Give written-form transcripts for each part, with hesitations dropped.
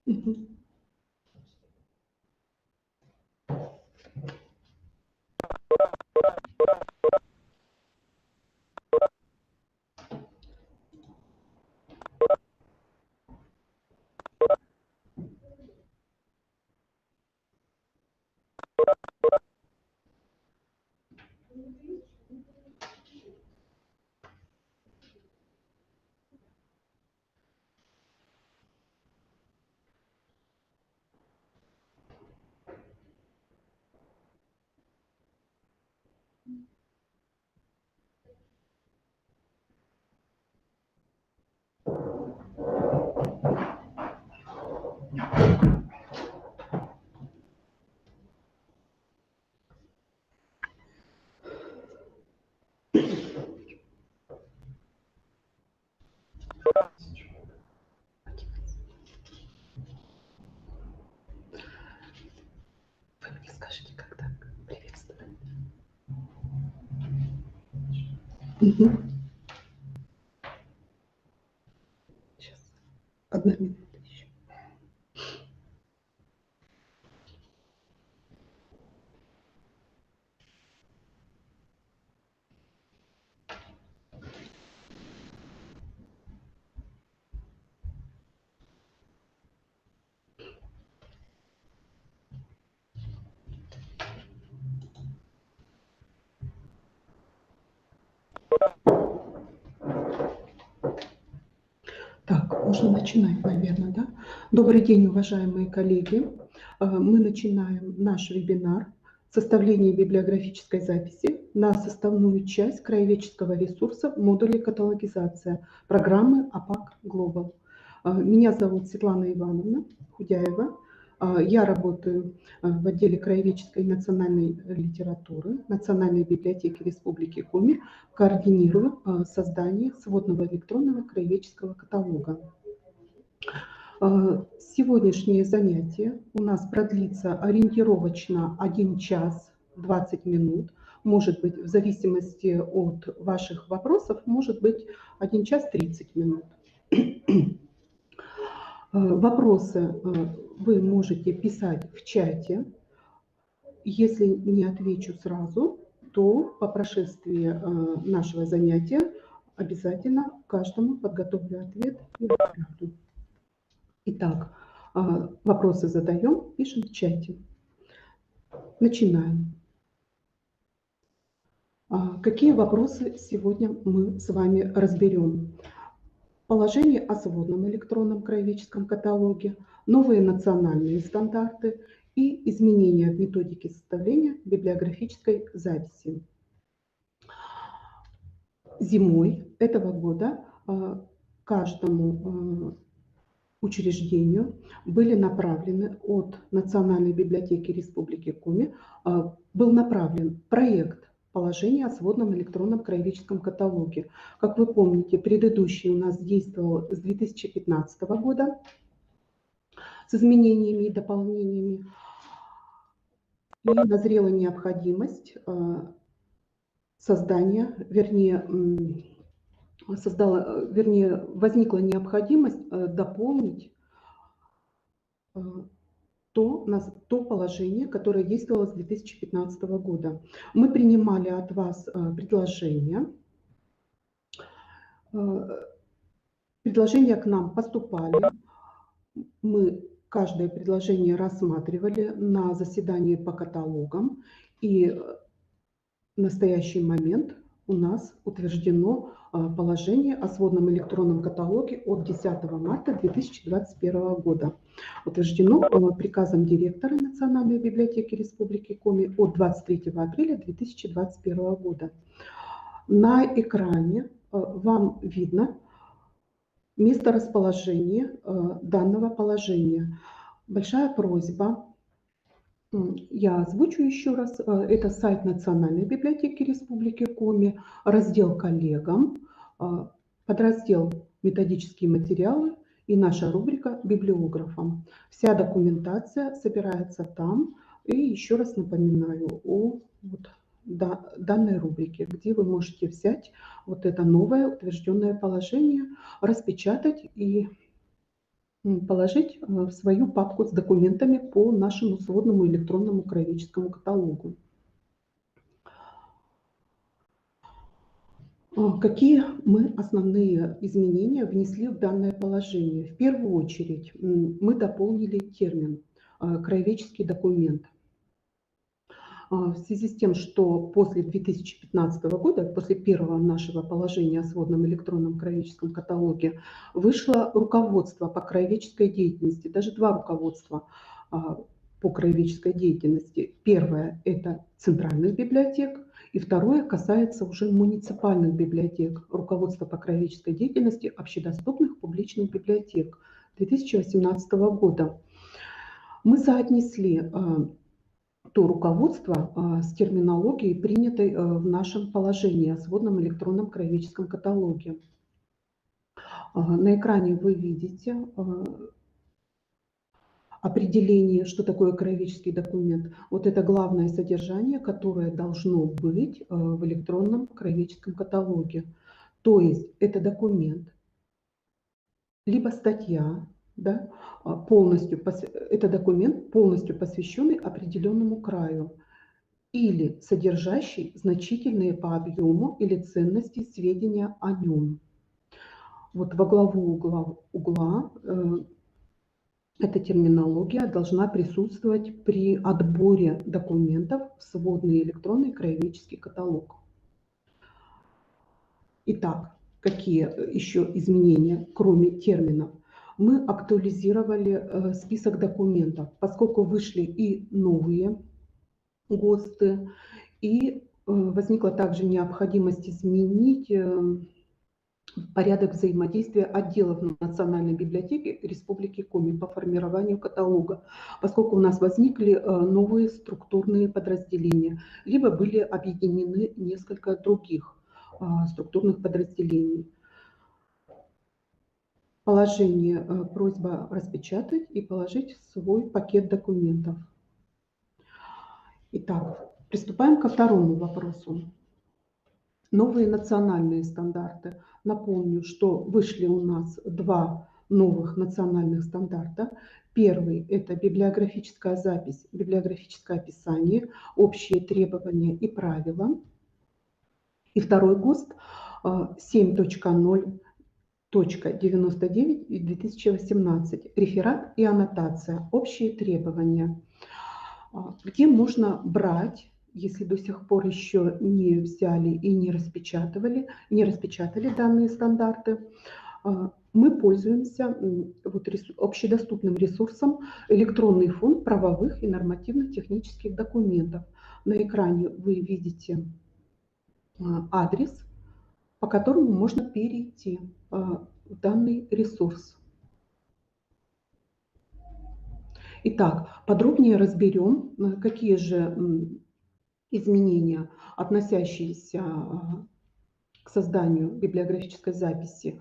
Мгм. Вы мне скажите, как так приветствовать? Мгм. Сейчас. Одна минута еще. Так, можно начинать, наверное, да? Добрый день, уважаемые коллеги. Мы начинаем наш вебинар «Составление библиографической записи на составную часть краеведческого ресурса модуля каталогизация программы АПАК Глобал». Меня зовут Светлана Ивановна Худяева. Я работаю в отделе краеведческой и национальной литературы Национальной библиотеки Республики Коми, координирую создание сводного электронного краеведческого каталога. Сегодняшнее занятие у нас продлится ориентировочно 1 час 20 минут. Может быть, в зависимости от ваших вопросов, может быть 1 час 30 минут. Вопросы вы можете писать в чате. Если не отвечу сразу, то по прошествии нашего занятия обязательно каждому подготовлю ответ и отправлю. Итак, вопросы задаем, пишем в чате. Начинаем. Какие вопросы сегодня мы с вами разберем? Положение о сводном электронном краеведческом каталоге, новые национальные стандарты и изменения в методике составления библиографической записи. Зимой этого года каждому учреждению были направлены от Национальной библиотеки Республики Коми, был направлен проект положения о сводном электронном краеведческом каталоге. Как вы помните, предыдущий у нас действовал с 2015 года с изменениями и дополнениями. И назрела необходимость создания, возникла необходимость дополнить то положение, которое действовало с 2015 года. Мы принимали от вас предложения. Предложения к нам поступали. Мы каждое предложение рассматривали на заседании по каталогам. И в настоящий момент у нас утверждено положение о сводном электронном каталоге от 10 марта 2021 года. Утверждено приказом директора Национальной библиотеки Республики Коми от 23 апреля 2021 года. На экране вам видно месторасположение данного положения. Большая просьба. Я озвучу еще раз. Это сайт Национальной библиотеки Республики Коми, раздел «Коллегам», подраздел «Методические материалы» и наша рубрика «Библиографам». Вся документация собирается там. И еще раз напоминаю о данной рубрике, где вы можете взять вот это новое утвержденное положение, распечатать и положить в свою папку с документами по нашему сводному электронному краеведческому каталогу. Какие мы основные изменения внесли в данное положение? В первую очередь мы дополнили термин «краеведческий документ». В связи с тем, что после 2015 года, после первого нашего положения о сводном электронном краеведческом каталоге, вышло руководство по краеведческой деятельности, даже два руководства по краеведческой деятельности. Первое – это центральных библиотек, и второе касается уже муниципальных библиотек, руководство по краеведческой деятельности общедоступных публичных библиотек 2018 года. Мы соотнесли то руководство с терминологией, принятой в нашем положении о сводном электронном краеведческом каталоге. На экране вы видите определение, что такое краеведческий документ. Вот это главное содержание, которое должно быть в электронном краеведческом каталоге. То есть это документ, либо статья, да, это документ, полностью посвященный определенному краю, или содержащий значительные по объему или ценности сведения о нем. Вот во главу угла эта терминология должна присутствовать при отборе документов в сводный электронный краеведческий каталог. Итак, какие еще изменения, кроме терминов? Мы актуализировали список документов, поскольку вышли и новые ГОСТы, и возникла также необходимость изменить порядок взаимодействия отделов Национальной библиотеки Республики Коми по формированию каталога, поскольку у нас возникли новые структурные подразделения, либо были объединены несколько других структурных подразделений. Положение просьба распечатать и положить в свой пакет документов. Итак, приступаем ко второму вопросу. Новые национальные стандарты. Напомню, что вышли у нас два новых национальных стандарта. Первый – это библиографическая запись, библиографическое описание, общие требования и правила. И второй ГОСТ 7.0.99 2018. Реферат и аннотация, общие требования. Где можно брать, если до сих пор еще не взяли и не распечатали данные стандарты, мы пользуемся общедоступным ресурсом «Электронный фонд правовых и нормативно-технических документов». На экране вы видите адрес, по которому можно перейти в данный ресурс. Итак, подробнее разберем, какие же изменения, относящиеся к созданию библиографической записи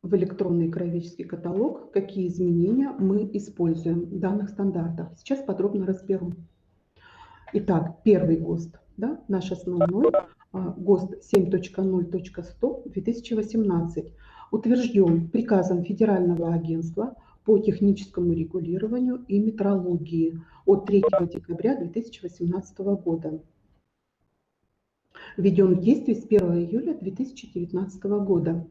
в электронный краеведческий каталог, какие изменения мы используем в данных стандартах. Сейчас подробно разберу. Итак, первый ГОСТ, да, наш основной ГОСТ 7.0.100 2018 утвержден приказом Федерального агентства по техническому регулированию и метрологии от 3 декабря 2018 года. Введен в действие с 1 июля 2019 года.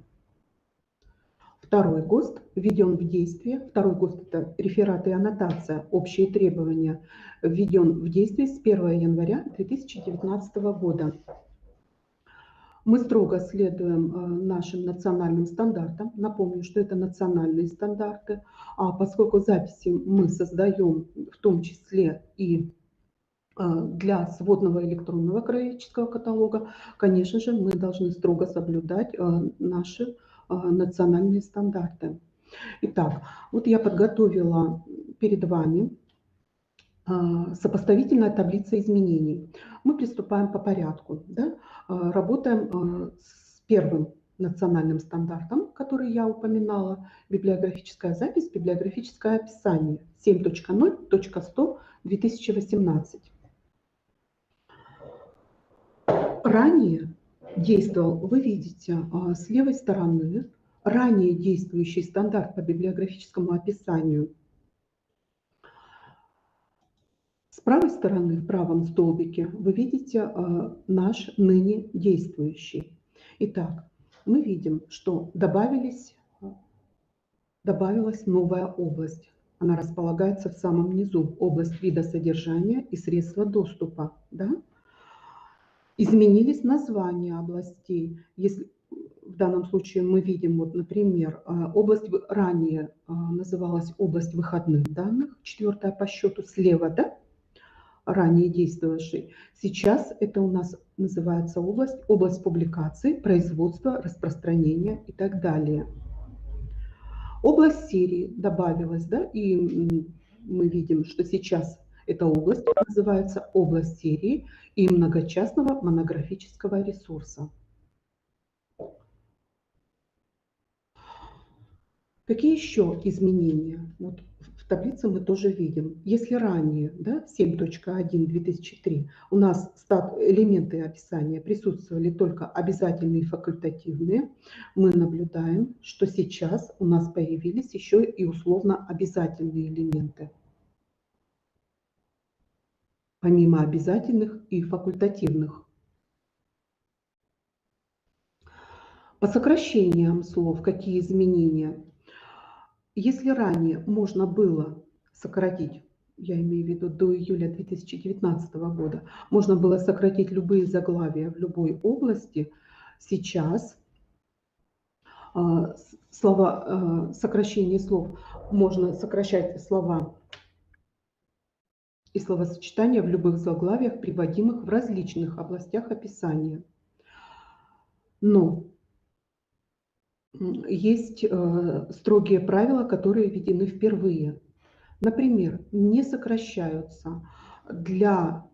Второй ГОСТ введен в действие, второй ГОСТ – это реферат и аннотация, общие требования, введен в действие с 1 января 2019 года. Мы строго следуем нашим национальным стандартам. Напомню, что это национальные стандарты, поскольку записи мы создаем в том числе и для сводного электронного краеведческого каталога, конечно же, мы должны строго соблюдать наши национальные стандарты. Итак, вот я подготовила перед вами сопоставительная таблица изменений. Мы приступаем по порядку. Да? Работаем с первым национальным стандартом, который я упоминала, библиографическая запись, библиографическое описание 7.0.100 2018. Ранее действовал, вы видите, с левой стороны ранее действующий стандарт по библиографическому описанию. С правой стороны, в правом столбике, вы видите наш ныне действующий. Итак, мы видим, что добавилась новая область. Она располагается в самом низу. Область вида содержания и средства доступа. Да? Изменились названия областей. Если в данном случае мы видим, вот, например, область ранее называлась область выходных данных, 4-я по счету слева, да? Ранее действовавшей. Сейчас это у нас называется область публикаций, производства, распространения и так далее. Область серии добавилась, да, и мы видим, что сейчас эта область называется область серии и многочастного монографического ресурса. Какие еще изменения? Вот в таблице мы тоже видим. Если ранее, да, 7.1/2003, у нас элементы описания присутствовали только обязательные и факультативные, мы наблюдаем, что сейчас у нас появились еще и условно обязательные элементы. Помимо обязательных и факультативных. По сокращениям слов какие изменения? Если ранее можно было сократить, я имею в виду до июля 2019 года, можно было сократить любые заглавия в любой области, сейчас сокращение слов, можно сокращать слова и словосочетания в любых заглавиях, приводимых в различных областях описания. Но есть строгие правила, которые введены впервые. Например, не сокращаются для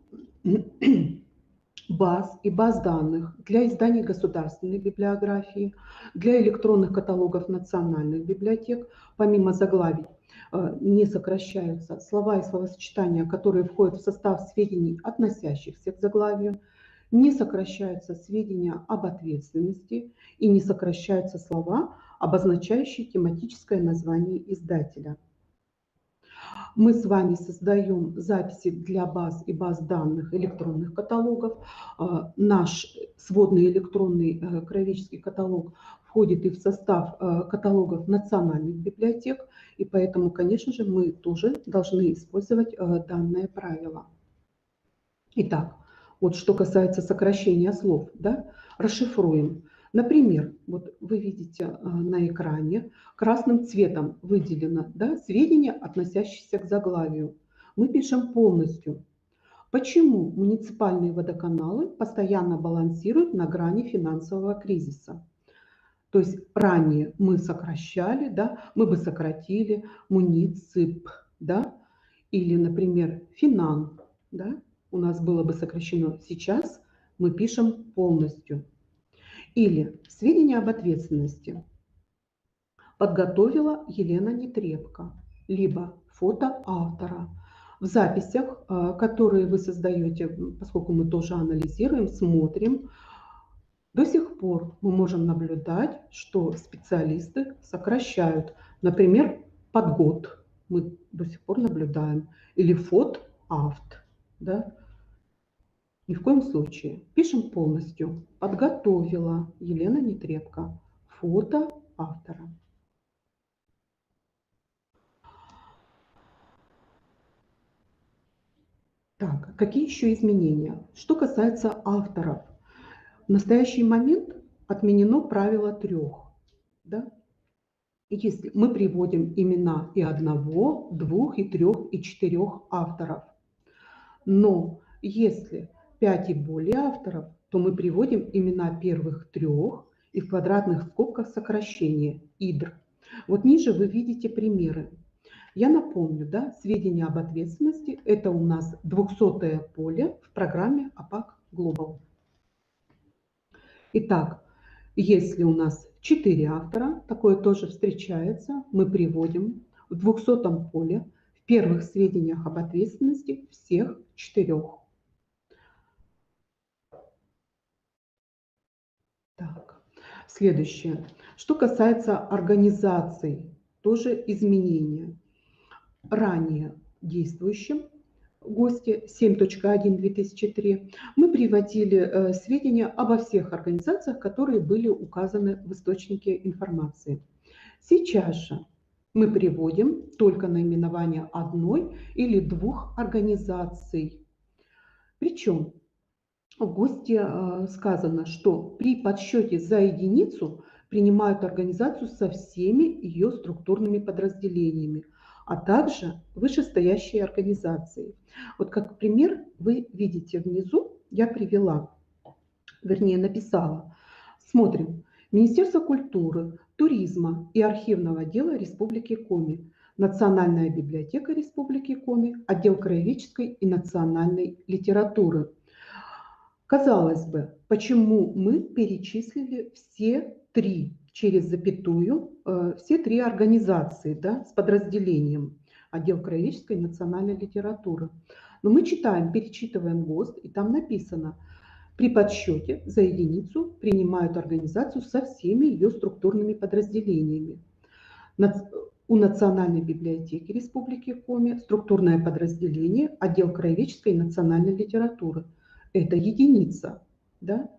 баз и баз данных, для изданий государственной библиографии, для электронных каталогов национальных библиотек, помимо заглавий, не сокращаются слова и словосочетания, которые входят в состав сведений, относящихся к заглавию, не сокращаются сведения об ответственности и не сокращаются слова, обозначающие тематическое название издателя. Мы с вами создаем записи для баз и баз данных электронных каталогов. Наш сводный электронный краеведческий каталог входит и в состав каталогов национальных библиотек, и поэтому, конечно же, мы тоже должны использовать данное правило. Итак, вот что касается сокращения слов, да, расшифруем. Например, вот вы видите на экране красным цветом выделено, да, сведения, относящиеся к заглавию. Мы пишем полностью. Почему муниципальные водоканалы постоянно балансируют на грани финансового кризиса? То есть ранее мы сокращали, да, мы бы сократили муницип, да, или, например, финан, да, у нас было бы сокращено. Сейчас мы пишем полностью. Или сведения об ответственности. Подготовила Елена Нетребко, либо фото автора. В записях, которые вы создаете, поскольку мы тоже анализируем, смотрим, до сих пор мы можем наблюдать, что специалисты сокращают. Например, под год мы до сих пор наблюдаем. Или фот авт. Да? Ни в коем случае. Пишем полностью. Подготовила Елена Нетребко. Фото автора. Так, какие еще изменения? Что касается авторов. В настоящий момент отменено правило 3. Да? Если мы приводим имена и 1, 2, и 3, и 4 авторов. Но если 5 и более авторов, то мы приводим имена первых 3 и в квадратных скобках сокращение ИДР. Вот ниже вы видите примеры. Я напомню, да, сведения об ответственности – это у нас 200-е поле в программе APAC Global. Итак, если у нас 4 автора, такое тоже встречается, мы приводим в 200-м поле в первых сведениях об ответственности всех 4. Так. Следующее. Что касается организаций, тоже изменения. Ранее действующим ГОСТе 7.1/2003 мы приводили сведения обо всех организациях, которые были указаны в источнике информации. Сейчас же мы приводим только наименование одной или двух организаций. Причем в ГОСТе сказано, что при подсчете за единицу принимают организацию со всеми ее структурными подразделениями, а также вышестоящие организации. Вот как пример вы видите внизу, я привела, вернее написала. Смотрим. Министерство культуры, туризма и архивного дела Республики Коми, Национальная библиотека Республики Коми, отдел краеведческой и национальной литературы. Казалось бы, почему мы перечислили все три через запятую, все три организации, да, с подразделением отдел краеведческой и национальной литературы. Но мы читаем, перечитываем ГОСТ, и там написано: при подсчете за единицу принимают организацию со всеми ее структурными подразделениями. У Национальной библиотеки Республики Коми структурное подразделение отдел краеведческой и национальной литературы. Это единица, да?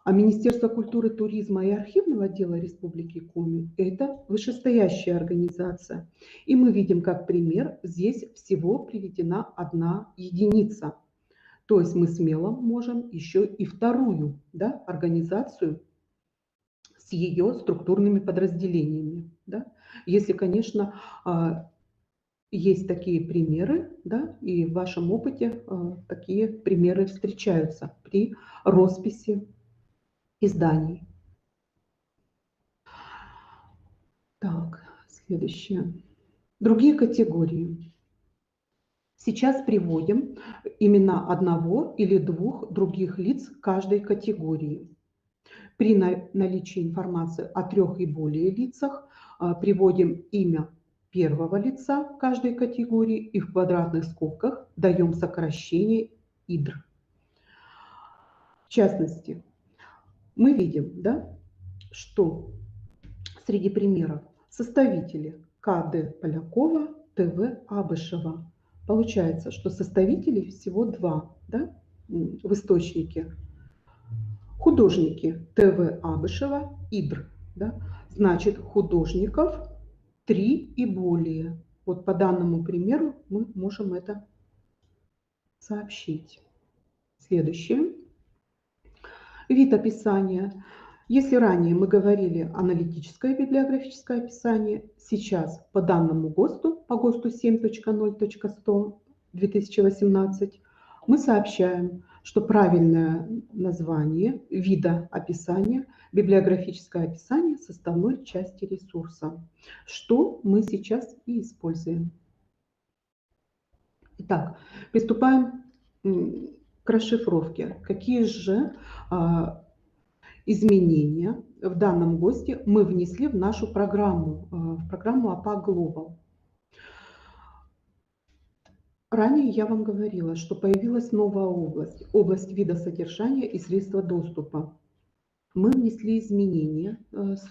А Министерство культуры, туризма и архивного отдела Республики Коми – это вышестоящая организация. И мы видим, как пример, здесь всего приведена одна единица. То есть мы смело можем еще и вторую, да, организацию с ее структурными подразделениями. Да? Если, конечно, есть такие примеры, да, и в вашем опыте такие примеры встречаются при росписи изданий. Так, следующее. Другие категории. Сейчас приводим имена одного или двух других лиц каждой категории. При наличии информации о трех и более лицах приводим имя первого лица каждой категории и в квадратных скобках даем сокращение ИДР. В частности, мы видим, да, что среди примеров составители КД Полякова, ТВ Абышева. Получается, что составителей всего два, да, в источнике. Художники ТВ Абышева, ИДР. Да? Значит, художников 3 и более. Вот по данному примеру мы можем это сообщить. Следующее. Вид описания. Если ранее мы говорили аналитическое библиографическое описание, сейчас по данному ГОСТу, по ГОСТу 7.0.100/2018, мы сообщаем, что правильное название вида описания – библиографическое описание составной части ресурса, что мы сейчас и используем. Итак, приступаем к расшифровке. Какие же изменения в данном ГОСТе мы внесли в нашу программу, в программу APA Global? Ранее я вам говорила, что появилась новая область, область вида содержания и средства доступа. Мы внесли изменения,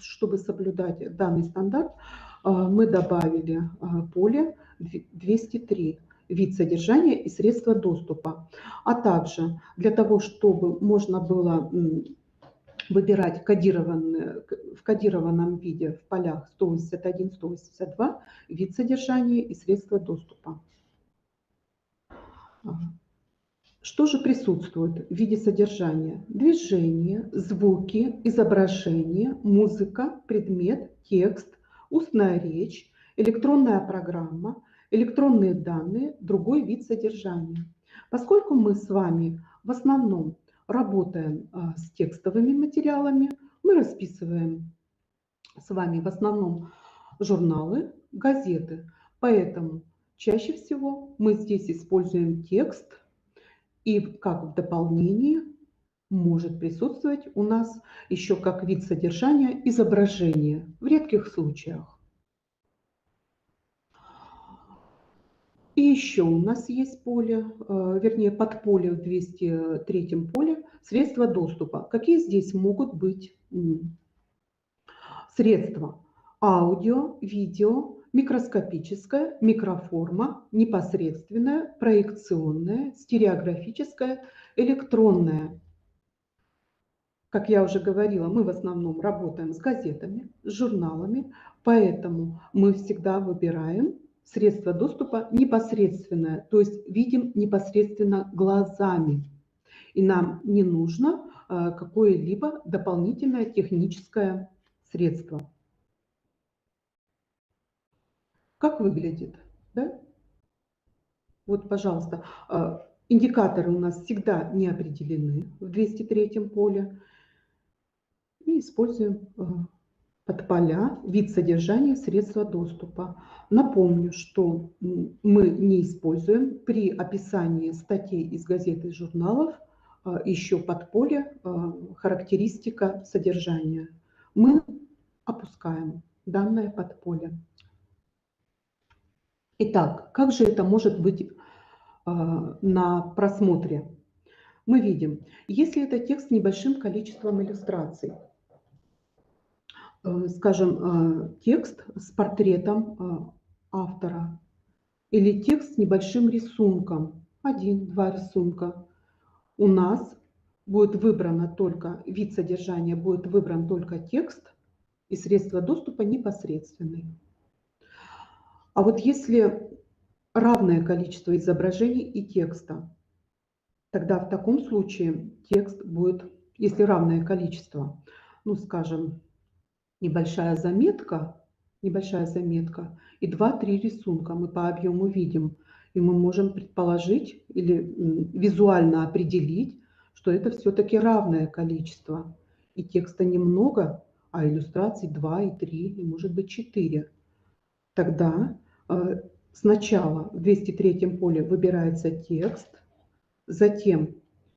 чтобы соблюдать данный стандарт. Мы добавили поле 203 вид содержания и средства доступа. А также для того, чтобы можно было выбирать в кодированном виде в полях 181, 182 вид содержания и средства доступа. Что же присутствует в виде содержания? Движение, звуки, изображение, музыка, предмет, текст, устная речь, электронная программа, электронные данные, другой вид содержания. Поскольку мы с вами в основном работаем с текстовыми материалами, мы расписываем с вами в основном журналы, газеты. Поэтому чаще всего мы здесь используем текст, и как в дополнении может присутствовать у нас еще как вид содержания изображение в редких случаях. И еще у нас есть поле, вернее подполе в 203 поле, средства доступа. Какие здесь могут быть средства аудио, видео, микроскопическая, микроформа, непосредственная, проекционная, стереографическая, электронная. Как я уже говорила, мы в основном работаем с газетами, с журналами, поэтому мы всегда выбираем средство доступа непосредственное, то есть видим непосредственно глазами. И нам не нужно какое-либо дополнительное техническое средство. Как выглядит? Да? Вот, пожалуйста, индикаторы у нас всегда не определены в 203 поле. И используем подполя, вид содержания, средства доступа. Напомню, что мы не используем при описании статей из газет и журналов еще подполе характеристика содержания. Мы опускаем данное подполе. Итак, как же это может быть на просмотре? Мы видим, если это текст с небольшим количеством иллюстраций, скажем, текст с портретом автора или текст с небольшим рисунком, 1-2 рисунка, у нас будет выбрано только, вид содержания будет выбран только текст и средства доступа непосредственный. А вот если равное количество изображений и текста, тогда в таком случае текст будет, если равное количество, ну, скажем, небольшая заметка и 2-3 рисунка мы по объему видим. И мы можем предположить или визуально определить, что это все-таки равное количество. И текста немного, а иллюстраций 2 и 3, и может быть 4. Тогда сначала в 203 поле выбирается текст, затем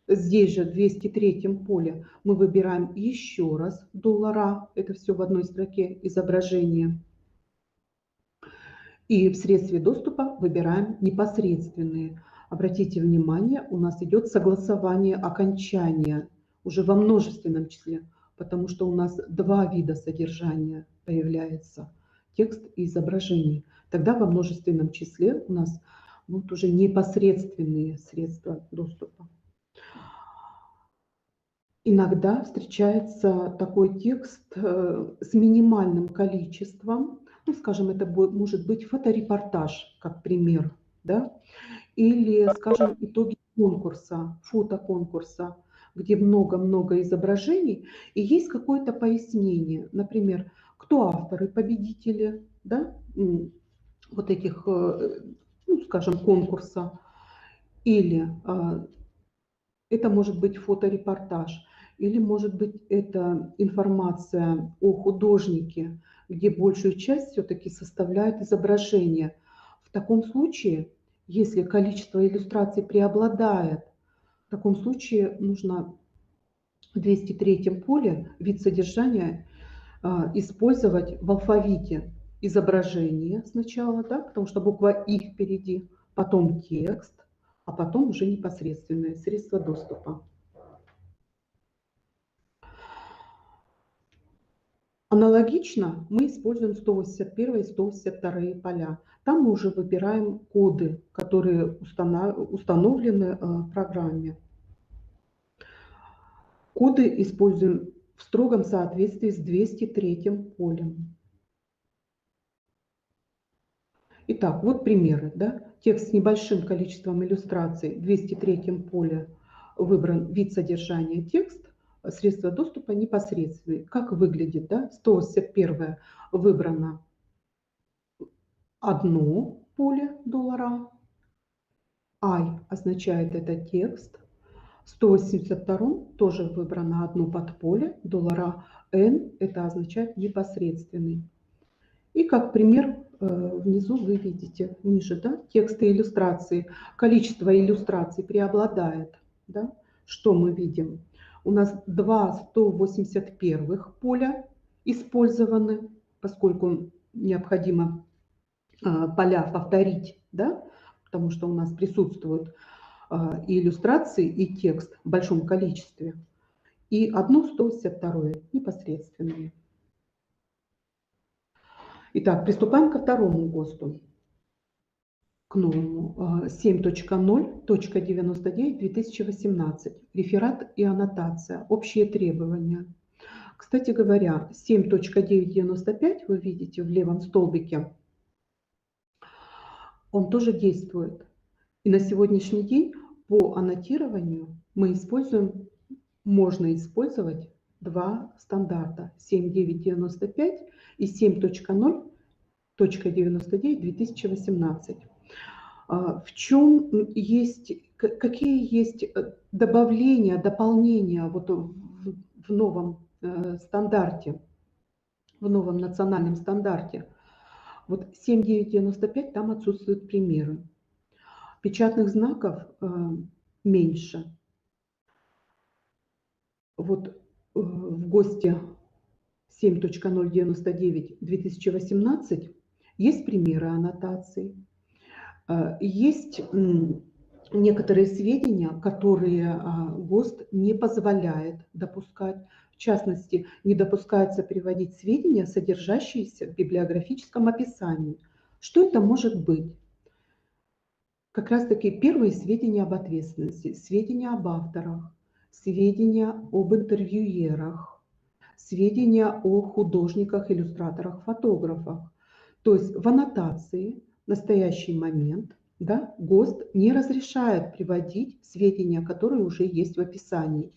здесь же в 203 поле мы выбираем еще раз $, это все в одной строке изображение. И в средстве доступа выбираем непосредственные. Обратите внимание, у нас идет согласование окончания уже во множественном числе, потому что у нас два вида содержания появляется, текст и изображение. Тогда во множественном числе у нас будут уже непосредственные средства доступа. Иногда встречается такой текст с минимальным количеством, ну, скажем, это может быть фоторепортаж, как пример, да? Или, скажем, итоги конкурса, фотоконкурса, где много-много изображений, и есть какое-то пояснение, например, кто авторы, победители, да? Вот этих, ну, скажем, конкурса, или это может быть фоторепортаж, или может быть это информация о художнике, где большую часть все-таки составляет изображение. В таком случае, если количество иллюстраций преобладает, в таком случае нужно в 203 поле вид содержания использовать в алфавите изображение сначала, да, потому что буква «и» впереди, потом текст, а потом уже непосредственное средство доступа. Аналогично мы используем 181 и 182 поля. Там мы уже выбираем коды, которые установлены в программе. Коды используем в строгом соответствии с 203 полем. Итак, вот примеры. Да? Текст с небольшим количеством иллюстраций в 203 поле выбран вид содержания текст, средства доступа непосредственные. Как выглядит? Да? 181 выбрано одно поле $, I означает это текст. В 182 тоже выбрано одно подполе $, N это означает непосредственный. И как пример внизу вы видите, ниже, да, тексты и иллюстрации. Количество иллюстраций преобладает. Да? Что мы видим? У нас 2 181 поля использованы, поскольку необходимо поля повторить, да? Потому что у нас присутствуют и иллюстрации, и текст в большом количестве. И одно 182 непосредственные. Итак, приступаем ко второму ГОСТу, к новому 7.0.99/2018. Реферат и аннотация. Общие требования. Кстати говоря, 7.995 вы видите в левом столбике, он тоже действует. И на сегодняшний день по аннотированию можно использовать два стандарта: 7.995 и 7.0.99/2018. В чем есть, какие есть добавления, дополнения вот в новом стандарте, в новом национальном стандарте? Вот 7.995, там отсутствуют примеры. Печатных знаков меньше. Вот в ГОСТе 7.099/2018 есть примеры аннотаций, есть некоторые сведения, которые ГОСТ не позволяет допускать. В частности, не допускается приводить сведения, содержащиеся в библиографическом описании. Что это может быть? Как раз-таки первые сведения об ответственности, сведения об авторах, сведения об интервьюерах, сведения о художниках, иллюстраторах, фотографах. То есть в аннотации в настоящий момент, да, ГОСТ не разрешает приводить сведения, которые уже есть в описании.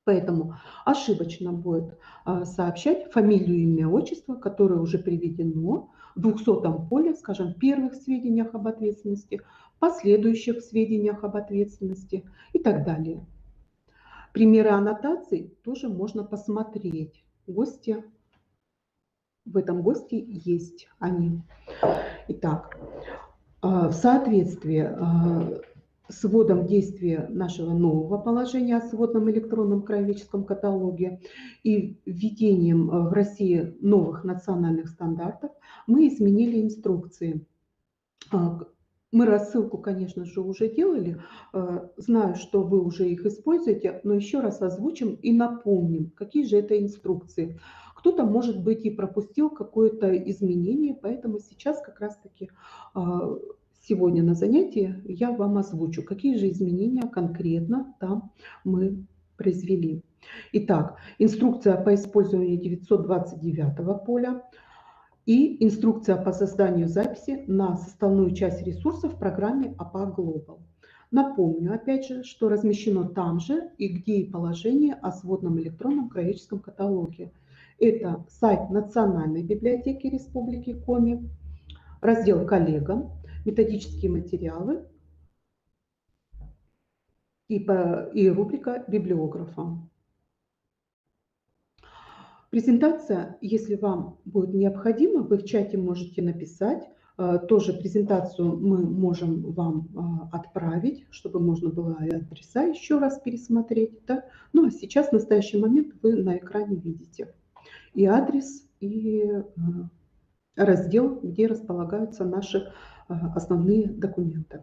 Поэтому ошибочно будет сообщать фамилию, имя, отчество, которое уже приведено в 200-м поле, скажем, в первых сведениях об ответственности, последующих сведениях об ответственности и так далее. Примеры аннотаций тоже можно посмотреть. В этом ГОСТе есть они. Итак, в соответствии с вводом в действие нашего нового положения о сводном электронном краеведческом каталоге и введением в России новых национальных стандартов, мы изменили инструкции. Мы рассылку, конечно же, уже делали. Знаю, что вы уже их используете, но еще раз озвучим и напомним, какие же это инструкции. Кто-то, может быть, и пропустил какое-то изменение, поэтому сейчас как раз-таки сегодня на занятии я вам озвучу, какие же изменения конкретно там мы произвели. Итак, инструкция по использованию 929 поля и инструкция по созданию записи на составную часть ресурсов в программе APA Global. Напомню, опять же, что размещено там же и где и положение о сводном электронном краеведческом каталоге. Это сайт Национальной библиотеки Республики Коми, раздел «Коллегам», методические материалы и рубрика «Библиографа». Презентация, если вам будет необходимо, вы в чате можете написать. Тоже презентацию мы можем вам отправить, чтобы можно было и адреса еще раз пересмотреть. Да? Ну а сейчас, в настоящий момент, вы на экране видите и адрес, и раздел, где располагаются наши основные документы.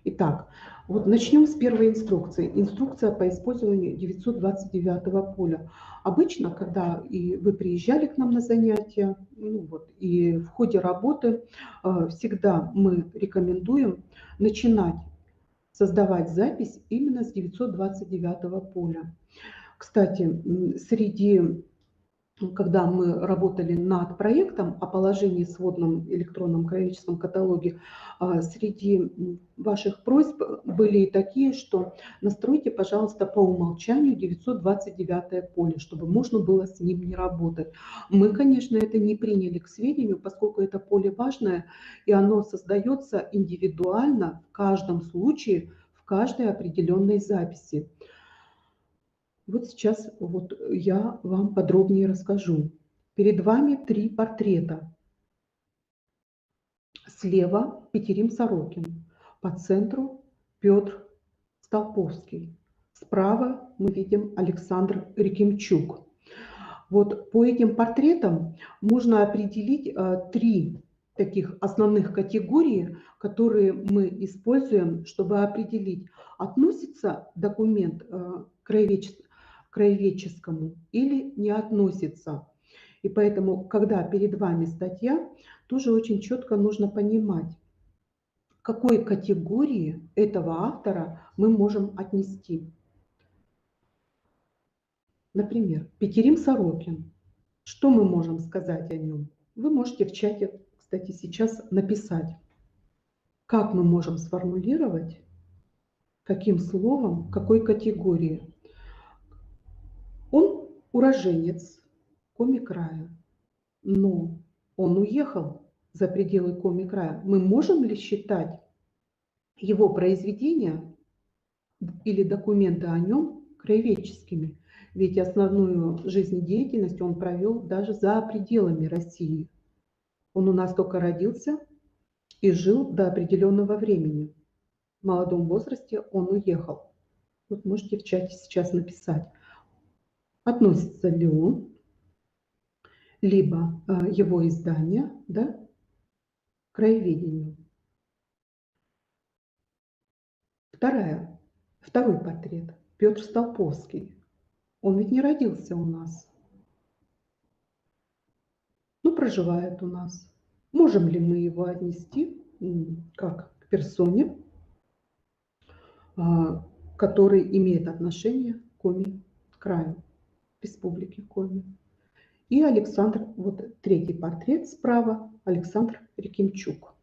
Итак, вот начнем с первой инструкции. Инструкция по использованию 929 поля. Обычно, когда и вы приезжали к нам на занятия, и в ходе работы, всегда мы рекомендуем начинать создавать запись именно с 929 поля. Кстати, когда мы работали над проектом о положении в сводном электронном краеведческом каталоге, среди ваших просьб были и такие, что настройте, пожалуйста, по умолчанию 929 поле, чтобы можно было с ним не работать. Мы, конечно, это не приняли к сведению, поскольку это поле важное, и оно создается индивидуально в каждом случае, в каждой определенной записи. Вот сейчас я вам подробнее расскажу. Перед вами 3 портрета. Слева Петерим Сорокин, по центру Петр Столповский. Справа мы видим Александр Рекимчук. Вот по этим портретам можно определить 3 таких основных категории, которые мы используем, чтобы определить, относится документ к краеведческому или не относится. И поэтому, когда перед вами статья, тоже очень четко нужно понимать, к какой категории этого автора мы можем отнести. Например, Петерим Сорокин. Что мы можем сказать о нем? Вы можете в чате, кстати, сейчас написать, как мы можем сформулировать, каким словом, какой категории. Он уроженец Коми-края, но он уехал за пределы Коми-края. Мы можем ли считать его произведения или документы о нем краеведческими? Ведь основную жизнедеятельность он провел даже за пределами России. Он у нас только родился и жил до определенного времени. В молодом возрасте он уехал. Вот можете в чате сейчас написать, относится ли он, либо его издание, да, к краеведению. Второй портрет. Петр Столповский. Он ведь не родился у нас, но проживает у нас. Можем ли мы его отнести как к персоне, который имеет отношение к Коми-краю, республике Коми? И Александр, вот третий портрет справа, Александр Рекимчук.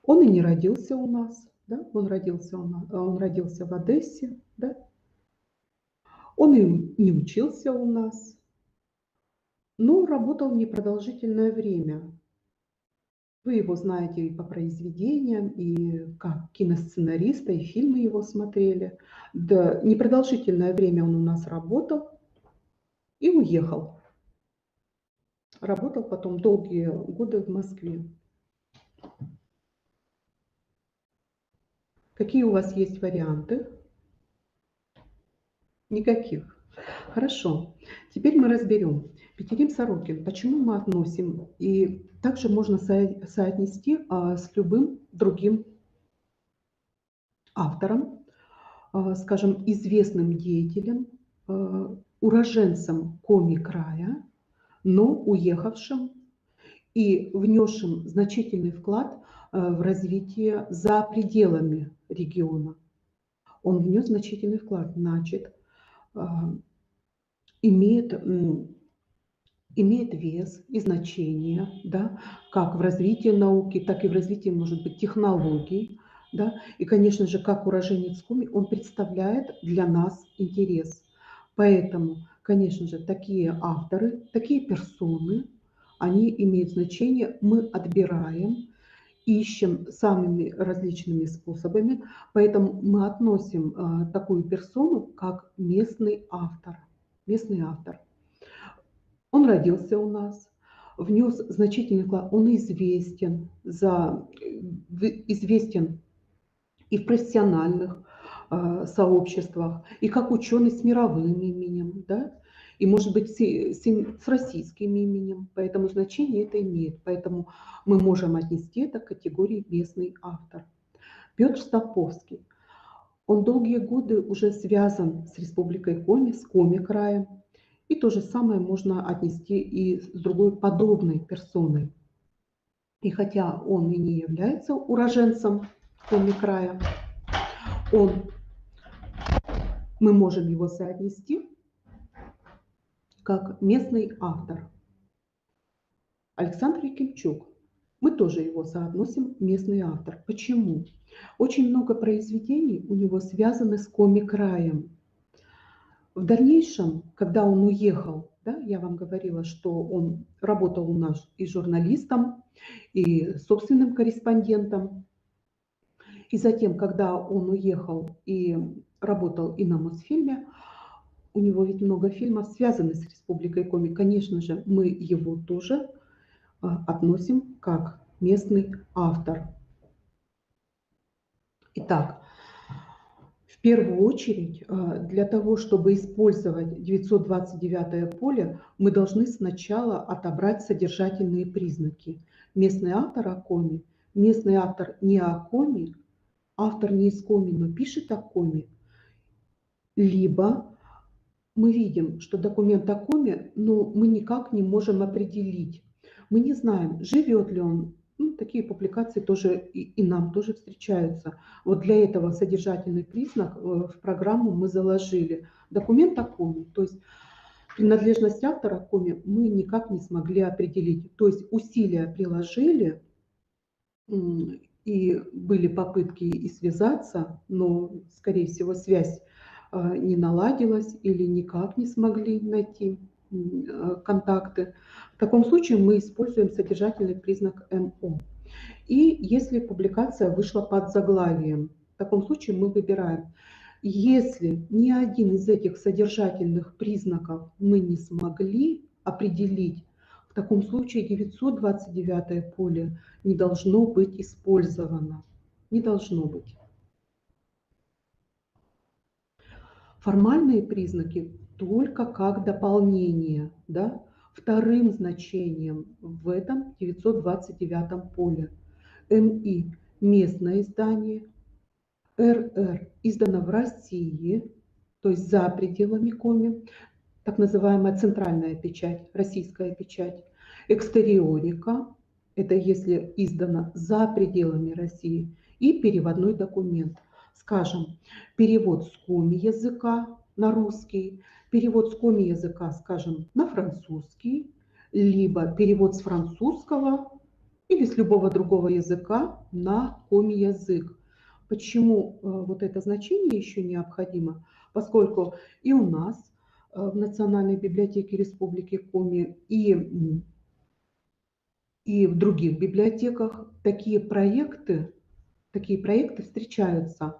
Он и не родился у нас, да? Он родился в Одессе, да? Он и не учился у нас, но работал непродолжительное время. Вы его знаете и по произведениям, и как киносценариста, и фильмы его смотрели. Да, непродолжительное время он у нас работал и уехал. Работал потом долгие годы в Москве. Какие у вас есть варианты? Никаких. Хорошо. Теперь мы разберем. Петерим Сорокин. Почему мы относим? И также можно соотнести с любым другим автором, скажем, известным деятелем, уроженцем Коми-края, но уехавшим и внесшим значительный вклад в развитие за пределами региона. Он внес значительный вклад, значит, имеет вес и значение, да, как в развитии науки, так и в развитии, может быть, технологий. Да? И, конечно же, как уроженец Коми, он представляет для нас интерес. Поэтому, конечно же, такие авторы, такие персоны, они имеют значение, мы отбираем, ищем самыми различными способами, поэтому мы относим такую персону как местный автор. Местный автор. Он родился у нас, внес значительный вклад, он известен и в профессиональных сообществах, и как ученый с мировым именем, да, и, может быть, с российским именем. Поэтому значение это имеет. Поэтому мы можем отнести это к категории местный автор. Петр Столповский. Он долгие годы уже связан с Республикой Коми, с Коми-краем. И то же самое можно отнести и с другой подобной персоной. И хотя он и не является уроженцем Коми-края, мы можем его соотнести как местный автор. Александр Якимчук. Мы тоже его соотносим местный автор. Почему? Очень много произведений у него связаны с Коми-краем. В дальнейшем, когда он уехал, да, я вам говорила, что он работал у нас и журналистом, и собственным корреспондентом. И затем, когда он уехал и работал и на Мосфильме, у него ведь много фильмов, связанных с Республикой Коми. Конечно же, мы его тоже относим как местный автор. Итак, в первую очередь, для того, чтобы использовать 929 поле, мы должны сначала отобрать содержательные признаки. Местный автор о Коми, местный автор не о Коми, автор не из Коми, но пишет о Коми, либо мы видим, что документ о коме, но мы никак не можем определить. Мы не знаем, живет ли он. Ну, такие публикации тоже и нам тоже встречаются. Вот для этого содержательный признак в программу мы заложили. Документ о коме, то есть принадлежность автора к коме мы никак не смогли определить. То есть усилия приложили, и были попытки и связаться, но, скорее всего, связь не наладилась или никак не смогли найти контакты. В таком случае мы используем содержательный признак МО. И если публикация вышла под заглавием, в таком случае мы выбираем. Если ни один из этих содержательных признаков мы не смогли определить, в таком случае 929 поле не должно быть использовано. Не должно быть. Формальные признаки только как дополнение, да, вторым значением в этом 929 поле. МИ – местное издание, РР издано в России, то есть за пределами Коми, так называемая центральная печать, российская печать. Экстериорика – это если издано за пределами России. И переводной документ. Скажем, перевод с коми языка на русский, перевод с коми языка, скажем, на французский, либо перевод с французского или с любого другого языка на коми язык. Почему вот это значение еще необходимо? Поскольку и у нас в Национальной библиотеке Республики Коми и в других библиотеках такие проекты встречаются,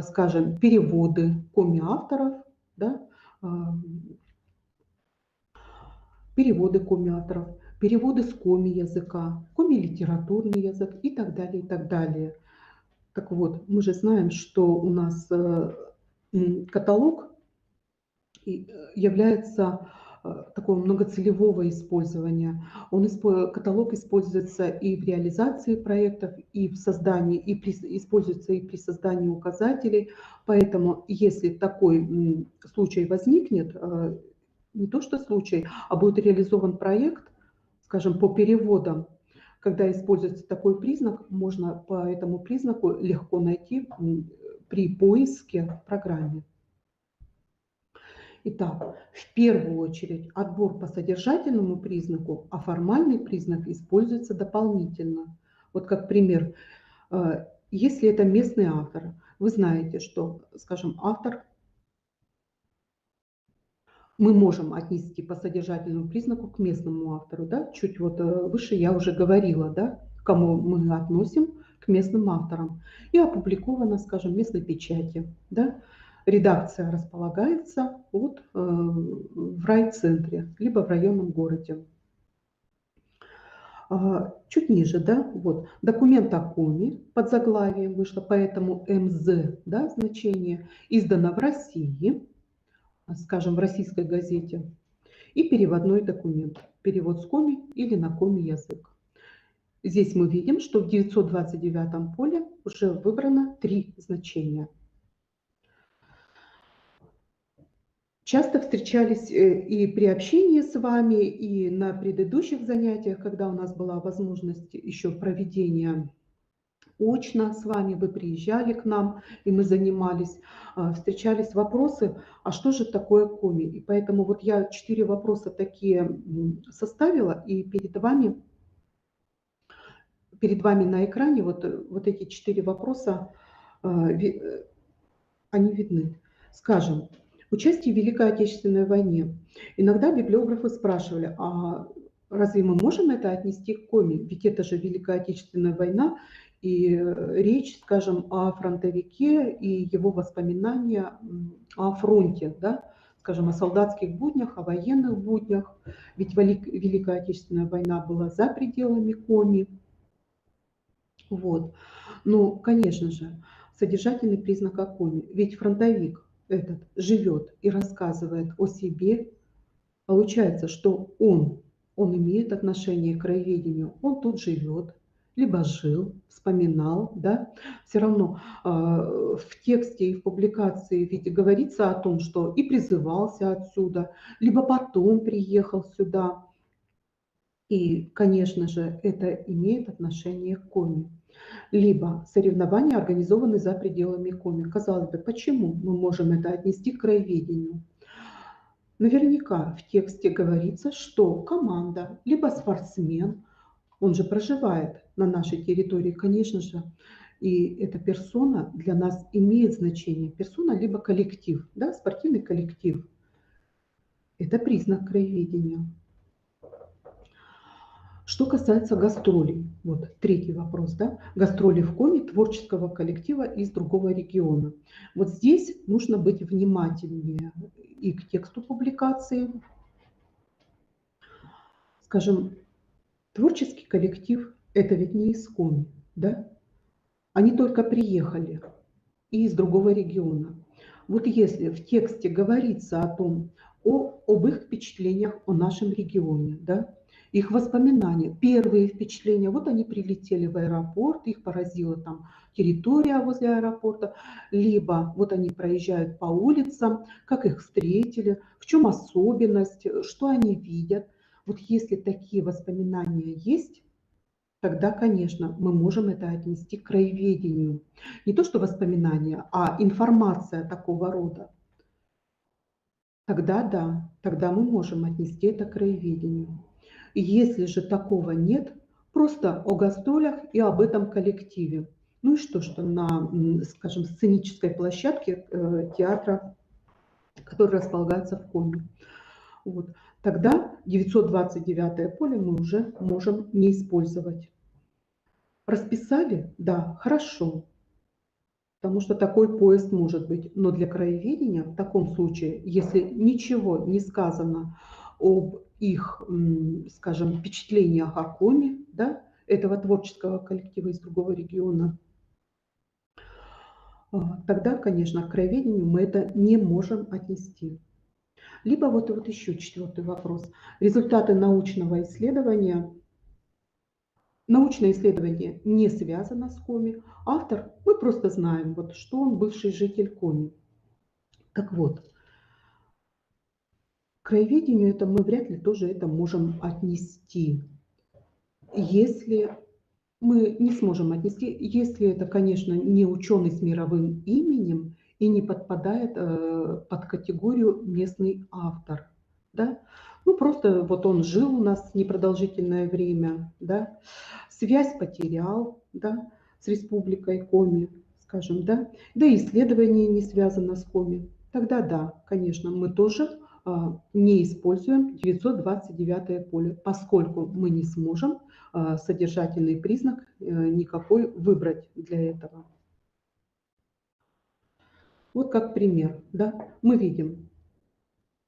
скажем, переводы коми-авторов, да, переводы коми-авторов, переводы с коми-языка, коми-литературный язык и так далее, и так далее. Так вот, мы же знаем, что у нас каталог является такого многоцелевого использования. Каталог используется и в реализации проектов, и в создании, используется и при создании указателей. Поэтому, если такой случай возникнет, не то что случай, а будет реализован проект, скажем, по переводам, когда используется такой признак, можно по этому признаку легко найти при поиске в программе. Итак, в первую очередь отбор по содержательному признаку, а формальный признак используется дополнительно. Вот как пример, если это местный автор, вы знаете, что, скажем, автор мы можем отнести по содержательному признаку к местному автору. Да? Чуть вот выше я уже говорила, да, к кому мы относим, к местным авторам. И опубликовано, скажем, в местной печати. Да? Редакция располагается вот, в райцентре, либо в районном городе. Чуть ниже, да, вот, документ о коме под заглавием вышло, поэтому МЗ, да, значение, издано в России, скажем, в российской газете, и переводной документ, перевод с коми или на коми язык. Здесь мы видим, что в 929 поле уже выбрано 3 значения. Часто встречались и при общении с вами, и на предыдущих занятиях, когда у нас была возможность еще проведения очно с вами, вы приезжали к нам, и мы занимались, встречались вопросы, а что же такое коми? И поэтому вот я 4 вопроса такие составила, и перед вами на экране вот эти 4 вопроса, они видны. Скажем, участие в Великой Отечественной войне. Иногда библиографы спрашивали, а разве мы можем это отнести к коми? Ведь это же Великая Отечественная война, и речь, скажем, о фронтовике и его воспоминания о фронте, да? Скажем, о солдатских буднях, о военных буднях. Ведь Великая Отечественная война была за пределами коми. Вот. Ну, конечно же, содержательный признак о коме. Ведь фронтовик этот живет и рассказывает о себе. Получается, что он имеет отношение к краеведению, он тут живет, либо жил, вспоминал, да, все равно в тексте и в публикации ведь говорится о том, что и призывался отсюда, либо потом приехал сюда. И, конечно же, это имеет отношение к коме. Либо соревнования организованы за пределами коми. Казалось бы, почему мы можем это отнести к краеведению? Наверняка в тексте говорится, что команда, либо спортсмен, он же проживает на нашей территории, конечно же, и эта персона для нас имеет значение. Персона либо коллектив, да, спортивный коллектив. Это признак краеведения. Что касается гастролей, вот третий вопрос, да, гастроли в коме творческого коллектива из другого региона. Вот здесь нужно быть внимательнее и к тексту публикации. Скажем, творческий коллектив – это ведь не из коми, да? Они только приехали и из другого региона. Вот если в тексте говорится о том, об их впечатлениях о нашем регионе, да, их воспоминания, первые впечатления, вот они прилетели в аэропорт, их поразила там территория возле аэропорта, либо вот они проезжают по улицам, как их встретили, в чем особенность, что они видят. Вот если такие воспоминания есть, тогда, конечно, мы можем это отнести к краеведению. Не то что воспоминания, а информация такого рода. Тогда да, тогда мы можем отнести это к краеведению. И если же такого нет, просто о гастролях и об этом коллективе. Ну и что на, скажем, сценической площадке театра, который располагается в Коми. Вот. Тогда 929 поле мы уже можем не использовать. Расписали? Да, хорошо. Потому что такой поезд может быть. Но для краеведения в таком случае, если ничего не сказано об их, скажем, впечатлениях о коме, да, этого творческого коллектива из другого региона, тогда, конечно, к краеведению мы это не можем отнести. Либо вот еще четвертый вопрос. Результаты научного исследования. Научное исследование не связано с Коми. Автор, мы просто знаем, вот, что он бывший житель Коми. Так вот, к краеведению это мы вряд ли тоже это можем отнести. Если мы не сможем отнести, если это, конечно, не ученый с мировым именем и не подпадает под категорию местный автор. Да? Ну, просто вот он жил у нас непродолжительное время, да? Связь потерял, да, с республикой Коми, скажем, да и исследование не связано с Коми. Тогда да, конечно, мы тоже не используем 929 поле, поскольку мы не сможем содержательный признак никакой выбрать для этого. Вот как пример, да, мы видим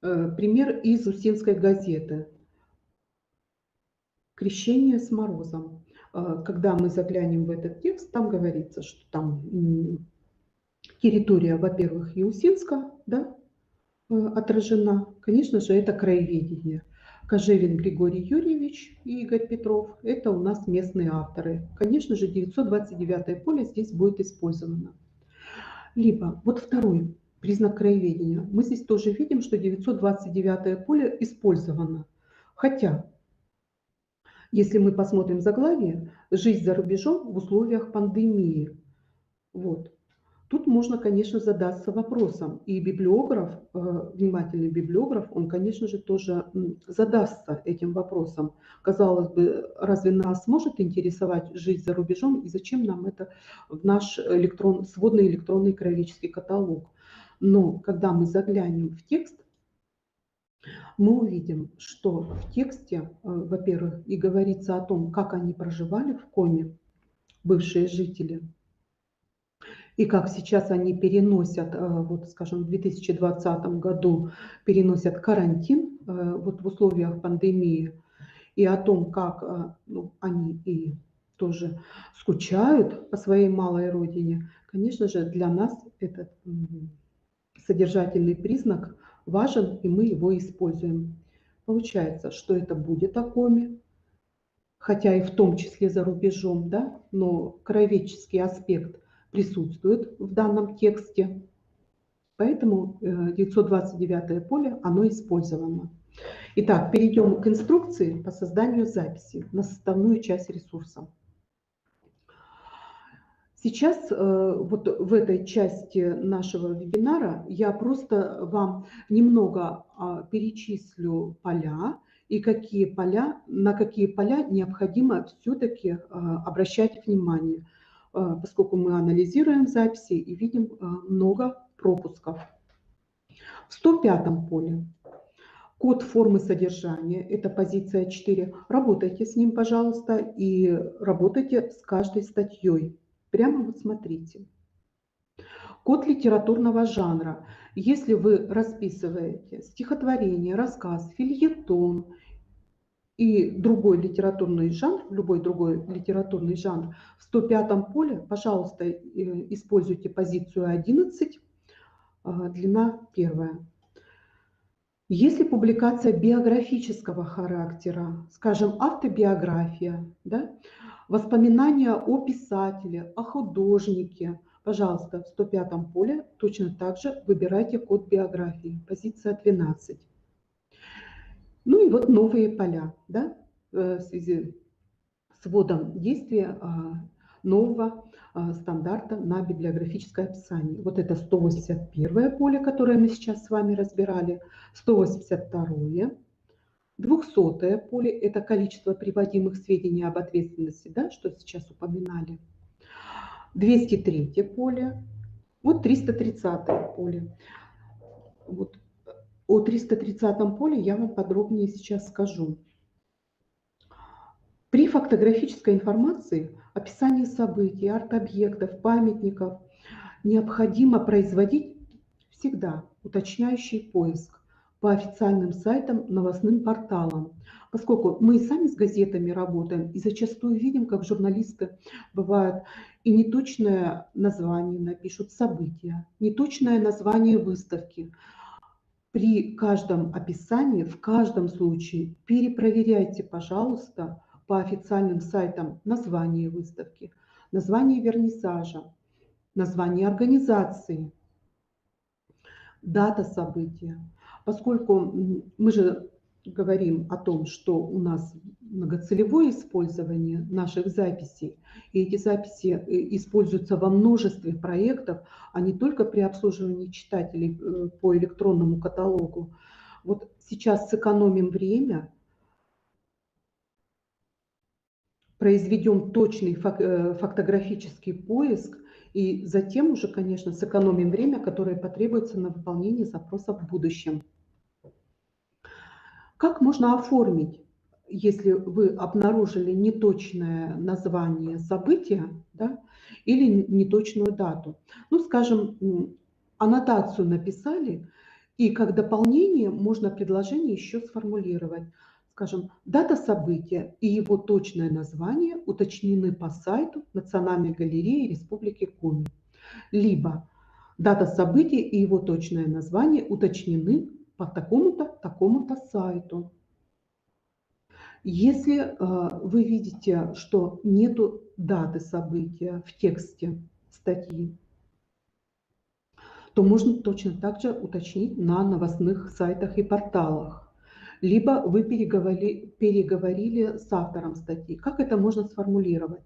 пример из Устинской газеты «Крещение с морозом». Когда мы заглянем в этот текст, там говорится, что там территория, во-первых, Яусинска, да, отражена. Конечно же, это краеведение. Кожевин Григорий Юрьевич и Игорь Петров – это у нас местные авторы. Конечно же, 929 поле здесь будет использовано. Либо, вот второй признак краеведения. Мы здесь тоже видим, что 929 поле использовано. Хотя, если мы посмотрим заглавие, «Жизнь за рубежом в условиях пандемии». Вот. Тут можно, конечно, задаться вопросом. И библиограф, внимательный библиограф, он, конечно же, тоже задастся этим вопросом. Казалось бы, разве нас может интересовать жизнь за рубежом, и зачем нам это в наш сводный электронный краеведческий каталог? Но когда мы заглянем в текст, мы увидим, что в тексте, во-первых, и говорится о том, как они проживали в Коме, бывшие жители, и как сейчас они переносят, вот скажем, в 2020 году переносят карантин вот в условиях пандемии, и о том, как ну, они и тоже скучают по своей малой родине, конечно же, для нас этот содержательный признак важен, и мы его используем. Получается, что это будет о коме, хотя и в том числе за рубежом, да, но краеведческий аспект присутствует в данном тексте, поэтому 929 поле, оно использовано. Итак, перейдем к инструкции по созданию записи на составную часть ресурса. Сейчас вот в этой части нашего вебинара я просто вам немного перечислю поля и на какие поля необходимо все-таки обращать внимание, поскольку мы анализируем записи и видим много пропусков. В 105 поле код формы содержания, это позиция 4. Работайте с ним, пожалуйста, и работайте с каждой статьей. Прямо вот смотрите. Код литературного жанра. Если вы расписываете стихотворение, рассказ, фельетон и другой литературный жанр, любой другой литературный жанр, в 105 поле, пожалуйста, используйте позицию 11, длина 1. Если публикация биографического характера, скажем, автобиография, да, воспоминания о писателе, о художнике, пожалуйста, в 105 поле точно так же выбирайте код биографии, позиция 12. Ну и вот новые поля, да, в связи с вводом действия нового стандарта на библиографическое описание. Вот это 181 поле, которое мы сейчас с вами разбирали, 182, 200 поле, это количество приводимых сведений об ответственности, да, что сейчас упоминали, 203 поле, вот 330 поле. Вот о 330 поле я вам подробнее сейчас скажу. При фактографической информации, описании событий, арт-объектов, памятников необходимо производить всегда уточняющий поиск по официальным сайтам, новостным порталам, поскольку мы сами с газетами работаем и зачастую видим, как журналисты бывают и неточное название напишут события, неточное название выставки. При каждом описании, в каждом случае перепроверяйте, пожалуйста, по официальным сайтам название выставки, название вернисажа, название организации, дата события. Поскольку мы же говорим о том, что у нас многоцелевое использование наших записей, и эти записи используются во множестве проектов, а не только при обслуживании читателей по электронному каталогу. Вот сейчас сэкономим время, произведем точный фактографический поиск и затем уже, конечно, сэкономим время, которое потребуется на выполнение запросов в будущем. Как можно оформить, если вы обнаружили неточное название события, да, или неточную дату? Ну, скажем, аннотацию написали, и как дополнение можно предложение еще сформулировать. Скажем, дата события и его точное название уточнены по сайту Национальной галереи Республики Коми. Либо дата события и его точное название уточнены по такому-то, такому-то сайту. Если вы видите, что нету даты события в тексте статьи, то можно точно так же уточнить на новостных сайтах и порталах. Либо вы переговорили с автором статьи. Как это можно сформулировать?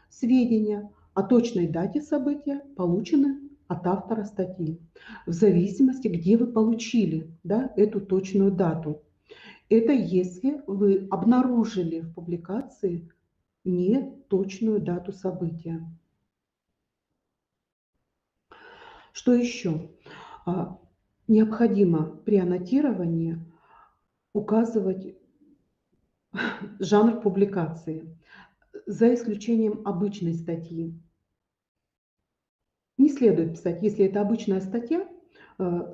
Сведения о точной дате события получены от автора статьи. В зависимости, где вы получили, да, эту точную дату. Это если вы обнаружили в публикации неточную дату события. Что еще? Необходимо при аннотировании указывать жанр публикации, за исключением обычной статьи. Не следует писать, если это обычная статья,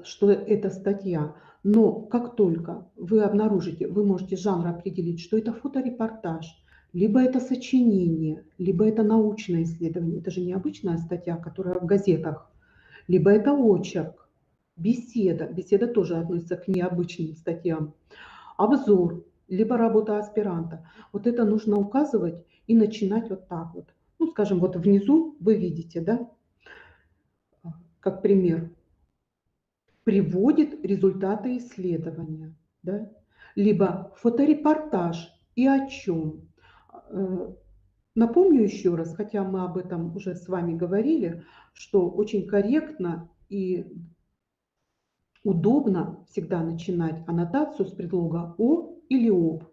что это статья, но как только вы обнаружите, вы можете жанр определить, что это фоторепортаж, либо это сочинение, либо это научное исследование. Это же не обычная статья, которая в газетах, либо это очерк, беседа. Беседа тоже относится к необычным статьям. Обзор. либо работа аспиранта. Вот это нужно указывать и начинать вот так вот. Ну, скажем, вот внизу вы видите, да, как пример, приводит результаты исследования, да, либо фоторепортаж и о чем. Напомню еще раз, хотя мы об этом уже с вами говорили, что очень корректно и удобно всегда начинать аннотацию с предлога «о» или «об».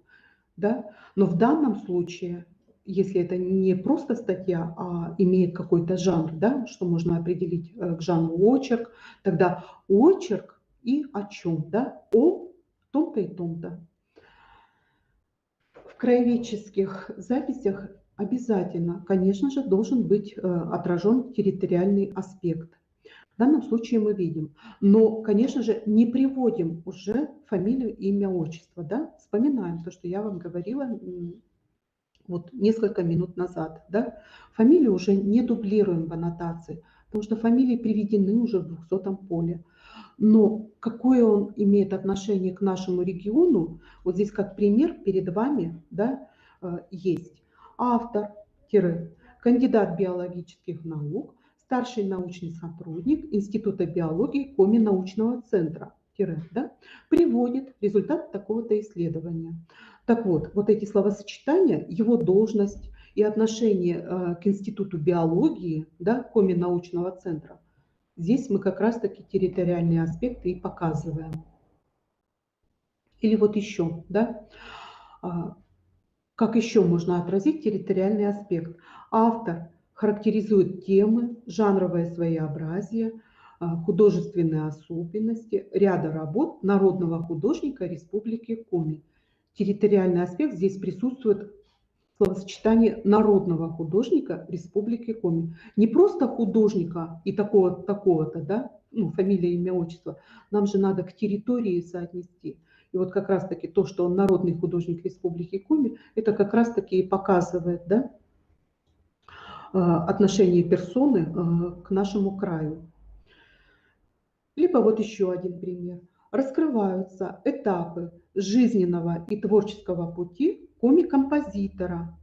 Да? Но в данном случае, если это не просто статья, а имеет какой-то жанр, да, что можно определить к жанру очерк, тогда очерк и о чем, да, о том-то и том-то. В краеведческих записях обязательно, конечно же, должен быть отражен территориальный аспект. В данном случае мы видим. Но, конечно же, не приводим уже фамилию, имя, отчество. Да? Вспоминаем то, что я вам говорила вот несколько минут назад. Да? Фамилию уже не дублируем в аннотации, потому что фамилии приведены уже в 200-м поле. Но какое он имеет отношение к нашему региону, вот здесь как пример перед вами, да, есть автор, кандидат биологических наук, старший научный сотрудник Института биологии Коми-научного центра, да, приводит результат такого-то исследования. Так вот, вот эти словосочетания, его должность и отношение к Институту биологии, да, Коми-научного центра, здесь мы как раз-таки территориальные аспекты и показываем. Или вот еще, да, как еще можно отразить территориальный аспект? Автор характеризует темы, жанровое своеобразие, художественные особенности ряда работ народного художника Республики Коми. Территориальный аспект здесь присутствует словосочетание народного художника Республики Коми. Не просто художника и такого-то, такого-то, да, ну, фамилия, имя, отчество. Нам же надо к территории соотнести. И вот как раз-таки то, что он народный художник Республики Коми, это как раз-таки и показывает, да, отношение персоны к нашему краю. Либо вот еще один пример. Раскрываются этапы жизненного и творческого пути коми-композитора.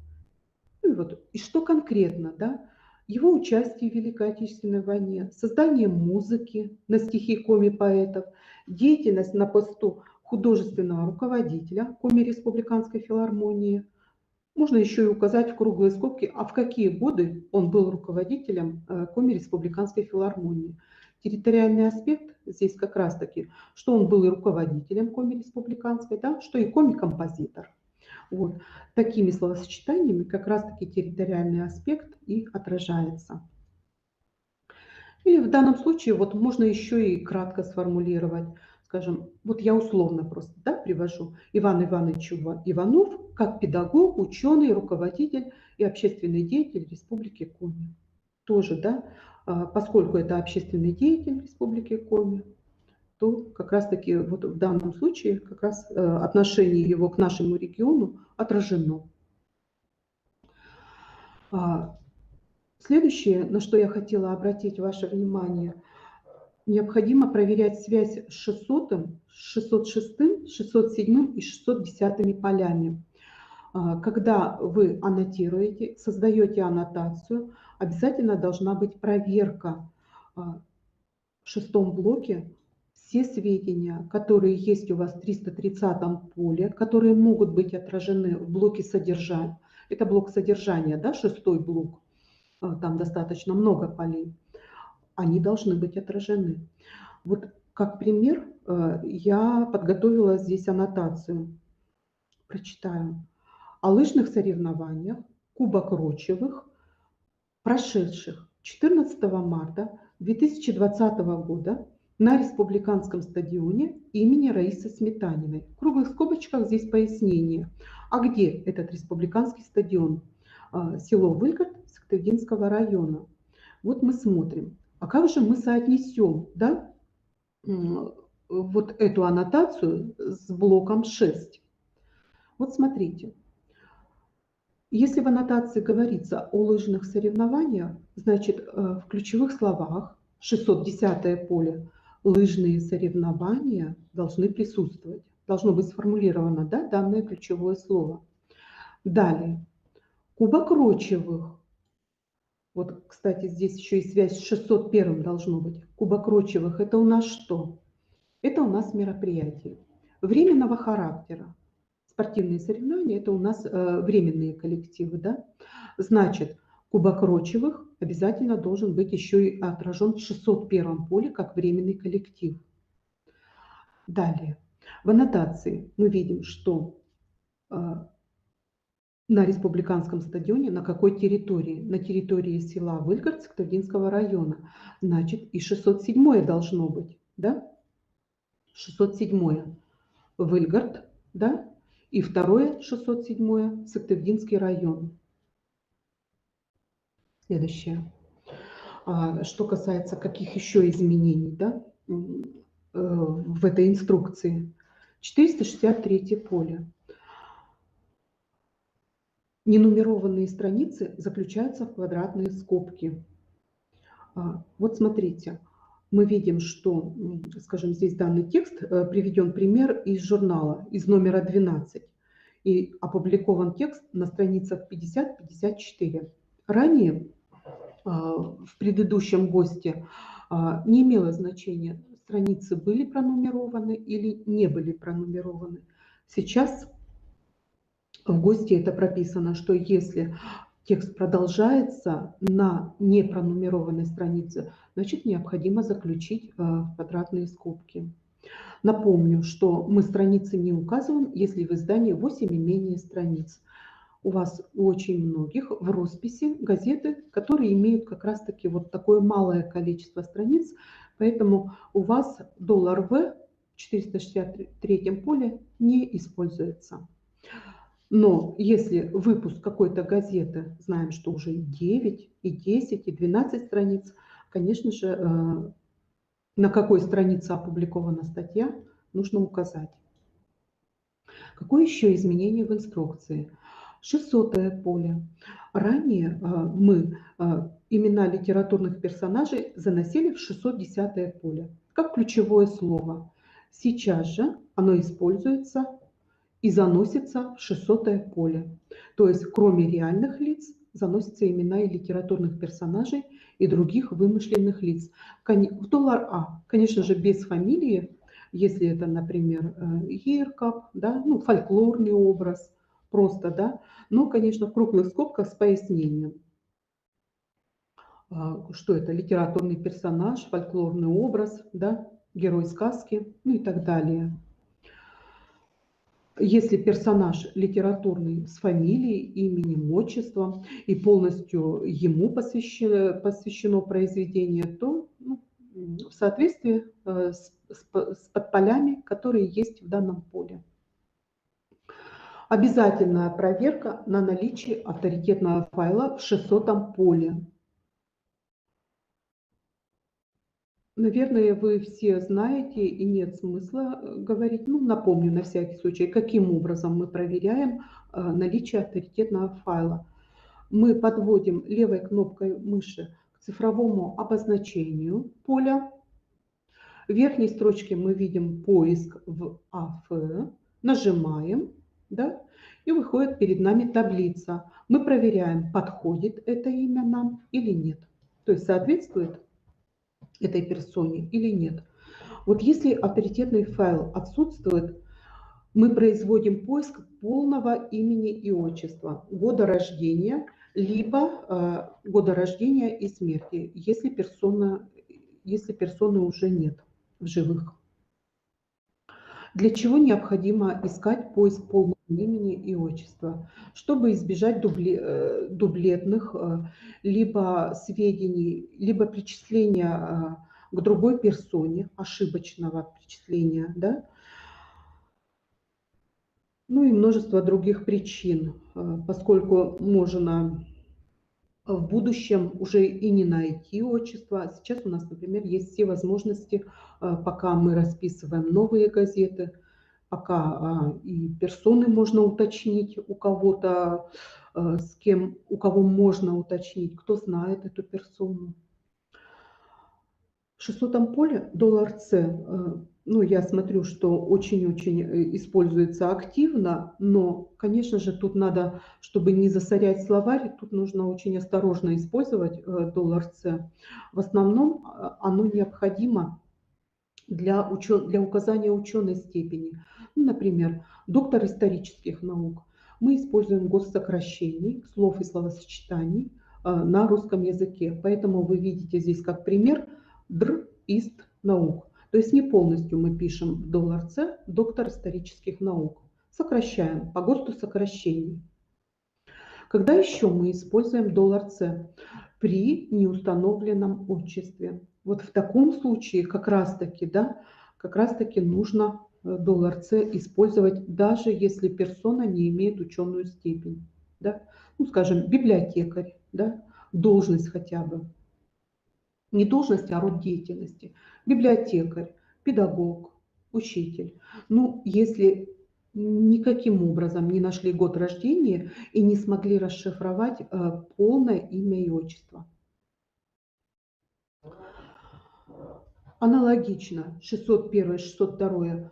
Ну и вот, и что конкретно, да? Его участие в Великой Отечественной войне, создание музыки на стихи коми-поэтов, деятельность на посту художественного руководителя Коми-республиканской филармонии. Можно еще и указать в круглые скобки, а в какие годы он был руководителем Коми-республиканской филармонии. Территориальный аспект здесь как раз-таки, что он был и руководителем Коми-республиканской, да, что и коми-композитор. Вот. Такими словосочетаниями как раз-таки территориальный аспект и отражается. Или в данном случае вот можно еще и кратко сформулировать, скажем, вот я условно просто, да, привожу Иван Иванович Иванов как педагог, ученый, руководитель и общественный деятель Республики Коми. Тоже, да, поскольку это общественный деятель Республики Коми, то как раз-таки вот в данном случае как раз отношение его к нашему региону отражено. Следующее, на что я хотела обратить ваше внимание, необходимо проверять связь с 600, 606, 607 и 610 полями. Когда вы аннотируете, создаете аннотацию, обязательно должна быть проверка в 6-м блоке. Все сведения, которые есть у вас в 330 поле, которые могут быть отражены в блоке содержания, это блок содержания, да, 6-й блок, там достаточно много полей, они должны быть отражены. Вот как пример я подготовила здесь аннотацию. Прочитаю. О лыжных соревнованиях Кубок Рочевых, прошедших 14 марта 2020 года на Республиканском стадионе имени Раисы Сметаниной. В круглых скобочках здесь пояснение. А где этот республиканский стадион? Село Выльгород Сыктывдинского района. Вот мы смотрим. А как же мы соотнесем, да, вот эту аннотацию с блоком 6? Вот смотрите. Если в аннотации говорится о лыжных соревнованиях, значит в ключевых словах 610 поле лыжные соревнования должны присутствовать. должно быть сформулировано, да, данное ключевое слово. Далее. Кубок Рочевых. Вот, кстати, здесь еще и связь с 601 должно быть. Кубок Рочевых – это у нас что? Это у нас мероприятие временного характера. Спортивные соревнования – это у нас временные коллективы, да? Значит, Кубок Рочевых обязательно должен быть еще и отражен в 601 поле как временный коллектив. Далее. В аннотации мы видим, что на республиканском стадионе, на какой территории? На территории села Выльгород Сыктывдинского района. Значит, и 607 должно быть, да? 607 Выльгород, да? И второе 607 Сыктывдинский район. Следующее. Что касается каких еще изменений, да, в этой инструкции. 463 поле. Ненумерованные страницы заключаются в квадратные скобки. Вот смотрите, мы видим, что, скажем, здесь данный текст приведен пример из журнала, из номера 12, и опубликован текст на страницах 50-54. Ранее в предыдущем ГОСТе не имело значения, страницы были пронумерованы или не были пронумерованы. Сейчас в ГОСТе это прописано, что если текст продолжается на непронумерованной странице, значит необходимо заключить квадратные скобки. Напомню, что мы страницы не указываем, если в издании 8 и менее страниц. У вас у очень многих в росписи газеты, которые имеют как раз-таки вот такое малое количество страниц, поэтому у вас $В в 463 поле не используется. Но если выпуск какой-то газеты, знаем, что уже и 9, и 10, и 12 страниц, конечно же, на какой странице опубликована статья, нужно указать. Какое еще изменение в инструкции? 600 поле. Ранее мы имена литературных персонажей заносили в 610 поле, как ключевое слово. Сейчас же оно используется и заносится в 600 поле. То есть кроме реальных лиц заносятся имена и литературных персонажей и других вымышленных лиц. В $А, конечно же, без фамилии, если это, например, Гирков, да, ну, фольклорный образ, просто, да, но, конечно, в крупных скобках с пояснением. Что это? Литературный персонаж, фольклорный образ, да, герой сказки, ну и так далее. Если персонаж литературный с фамилией, именем, отчеством и полностью ему посвящено произведение, то в соответствии с подполями, которые есть в данном поле. Обязательная проверка на наличие авторитетного файла в 600 поле. Наверное, вы все знаете и нет смысла говорить, ну, напомню на всякий случай, каким образом мы проверяем наличие авторитетного файла. Мы подводим левой кнопкой мыши к цифровому обозначению поля. В верхней строчке мы видим поиск в АФ, нажимаем, да, и выходит перед нами таблица. Мы проверяем, подходит это имя нам или нет. То есть соответствует этой персоне или нет. Вот если авторитетный файл отсутствует, мы производим поиск полного имени и отчества, года рождения, либо года рождения и смерти, если персоны уже нет в живых. Для чего необходимо искать поиск полного имени и отчества? Чтобы избежать дублетных либо сведений, либо причисления к другой персоне, ошибочного причисления, да? Ну и множество других причин, поскольку можно в будущем уже и не найти отчество. Сейчас у нас, например, есть все возможности, пока мы расписываем новые газеты, пока и персоны можно уточнить у кого-то, с кем, у кого можно уточнить, кто знает эту персону. В 600 поле $С Ну, я смотрю, что очень-очень используется активно, но, конечно же, тут надо, чтобы не засорять словарь, тут нужно очень осторожно использовать доллар С. В основном оно необходимо для указания ученой степени. Ну, например, доктор исторических наук. Мы используем госсокращений, слов и словосочетаний на русском языке. Поэтому вы видите здесь как пример др. Ист. Наук. То есть не полностью мы пишем в доллар С доктор исторических наук. Сокращаем по ГОСТу сокращений. Когда еще мы используем доллар С? При неустановленном отчестве. Вот в таком случае как раз-таки, да, как раз-таки нужно доллар С использовать, даже если персона не имеет ученую степень. Да? Ну, скажем, библиотекарь, да, должность хотя бы. Не должность, а род деятельности. Библиотекарь, педагог, учитель. Ну, если никаким образом не нашли год рождения и не смогли расшифровать полное имя и отчество. Аналогично 601, 602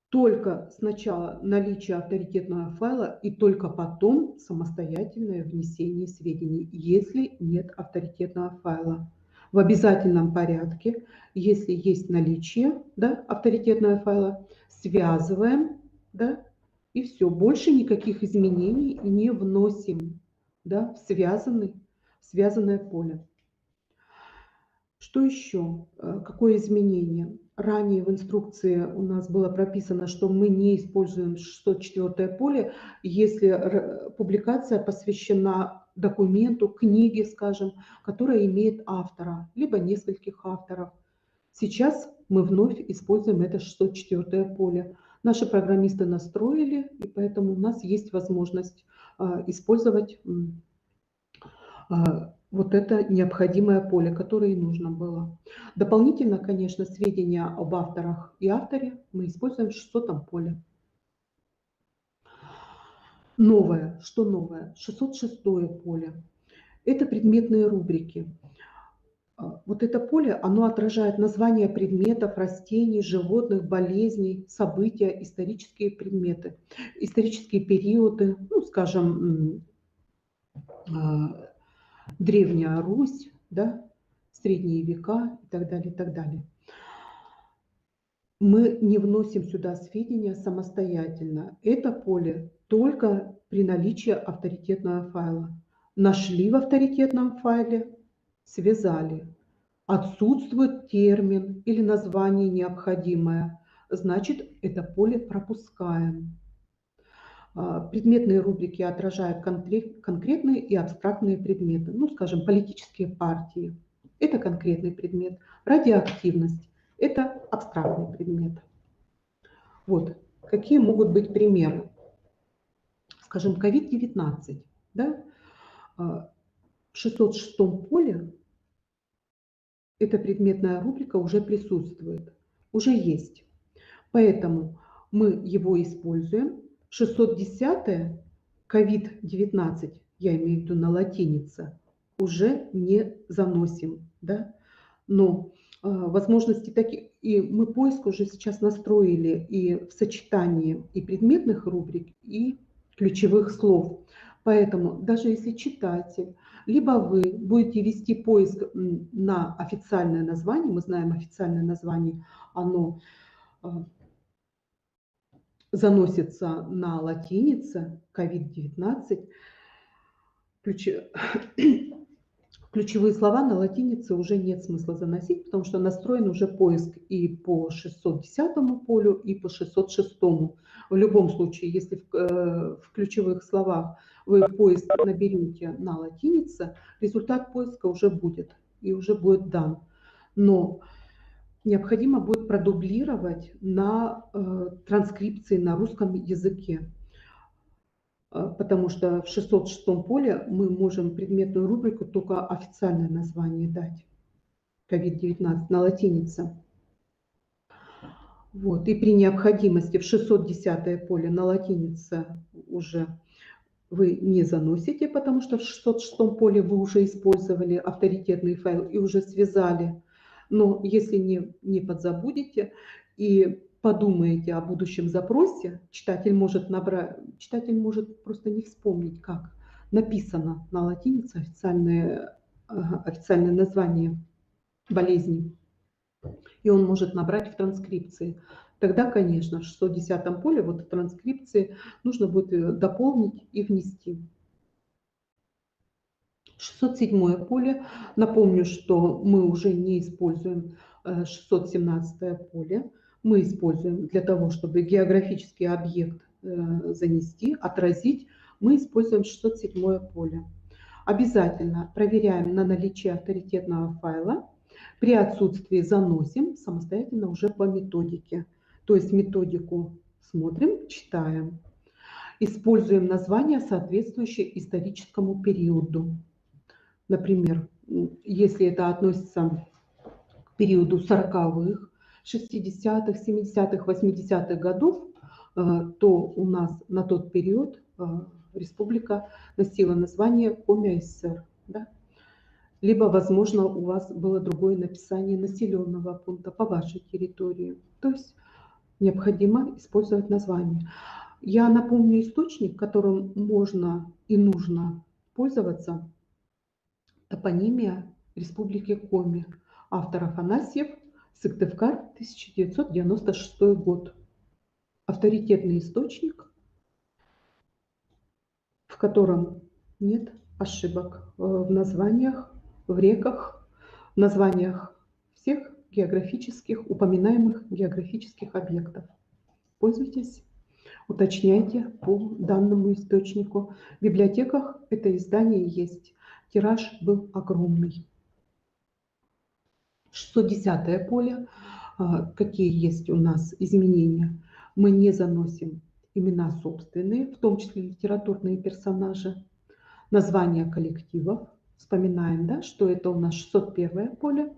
только сначала наличие авторитетного файла и только потом самостоятельное внесение сведений, если нет авторитетного файла. В обязательном порядке, если есть наличие, да, авторитетного файла, связываем, да, и все. Больше никаких изменений не вносим, да, в связанное поле. Что еще? Какое изменение? Ранее в инструкции у нас было прописано, что мы не используем 604 поле, если публикация посвящена документу, книге, скажем, которая имеет автора, либо нескольких авторов. Сейчас мы вновь используем это 604 поле. Наши программисты настроили, и поэтому у нас есть возможность использовать вот это необходимое поле, которое и нужно было. Дополнительно, конечно, сведения об авторах и авторе мы используем в 600 поле. Новое. Что новое? 606 поле. Это предметные рубрики. Вот это поле, оно отражает названия предметов, растений, животных, болезней, события, исторические предметы, исторические периоды, ну, скажем, Древняя Русь, да, средние века и так далее, и так далее. Мы не вносим сюда сведения самостоятельно. Это поле только при наличии авторитетного файла. Нашли в авторитетном файле, связали. Отсутствует термин или название необходимое, значит, это поле пропускаем. Предметные рубрики отражают конкретные и абстрактные предметы. Ну, скажем, политические партии. Это конкретный предмет. Радиоактивность. Это абстрактный предмет. Вот. Какие могут быть примеры? Скажем, COVID-19. Да? В 606 поле эта предметная рубрика уже присутствует, уже есть. Поэтому мы его используем. 610 COVID-19, я имею в виду на латинице, уже не заносим. Да? Но возможности такие, и мы поиск уже сейчас настроили и в сочетании и предметных рубрик, и ключевых слов. Поэтому даже если читатель, либо вы будете вести поиск на официальное название, мы знаем официальное название, оно заносится на латинице, COVID-19, ключевые слова на латинице уже нет смысла заносить, потому что настроен уже поиск и по 610 полю, и по 606. В любом случае, если в ключевых словах вы поиск наберете на латинице, результат поиска уже будет и уже будет дан. Но необходимо будет продублировать на транскрипции на русском языке. Потому что в 606 поле мы можем предметную рубрику только официальное название дать. COVID-19 на латинице. Вот. И при необходимости в 610 поле на латинице уже вы не заносите, потому что в 606 поле вы уже использовали авторитетный файл и уже связали Но если не подзабудете и подумаете о будущем запросе, читатель может просто не вспомнить, как написано на латинице официальное название болезни, и он может набрать в транскрипции. Тогда, конечно, в 610 поле вот в транскрипции нужно будет дополнить и внести. 607 поле. Напомню, что мы уже не используем 617 поле. Мы используем для того, чтобы географический объект занести, отразить, мы используем 607 поле. Обязательно проверяем на наличие авторитетного файла. При отсутствии заносим самостоятельно уже по методике. То есть методику смотрим, читаем. Используем названия, соответствующие историческому периоду. Например, если это относится к периоду 40-х, 60-х, 70-х, 80-х годов, то у нас на тот период республика носила название Коми-ССР. Да? Либо, возможно, у вас было другое написание населенного пункта по вашей территории. То есть необходимо использовать название. Я напомню источник, которым можно и нужно пользоваться. Топонимия Республики Коми. Автор Афанасьев, Сыктывкар, 1996 год. Авторитетный источник, в котором нет ошибок в названиях, в реках, в названиях всех упоминаемых географических объектов. Пользуйтесь, уточняйте по данному источнику. В библиотеках это издание есть. Тираж был огромный. 610 поле. Какие есть у нас изменения? Мы не заносим имена собственные, в том числе литературные персонажи, названия коллективов. Вспоминаем, да, что это у нас 601 поле.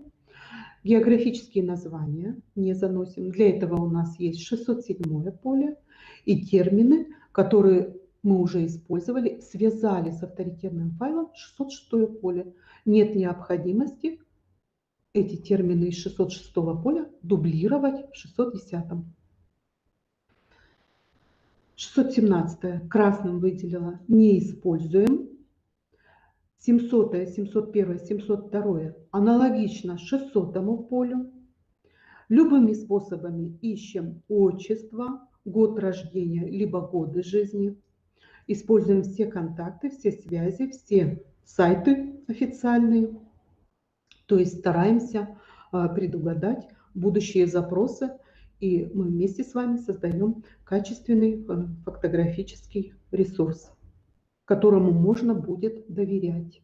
Географические названия не заносим. Для этого у нас есть 607 поле. И термины, которые мы уже использовали, связали с авторитетным файлом 606 поле. Нет необходимости эти термины из 606 поля дублировать в 610. 617 красным выделила, не используем. 700, 701, 702 аналогично 600 полю. Любыми способами ищем отчество, год рождения, либо годы жизни. Используем все контакты, все связи, все сайты официальные. То есть стараемся предугадать будущие запросы, и мы вместе с вами создаем качественный фактографический ресурс, которому можно будет доверять.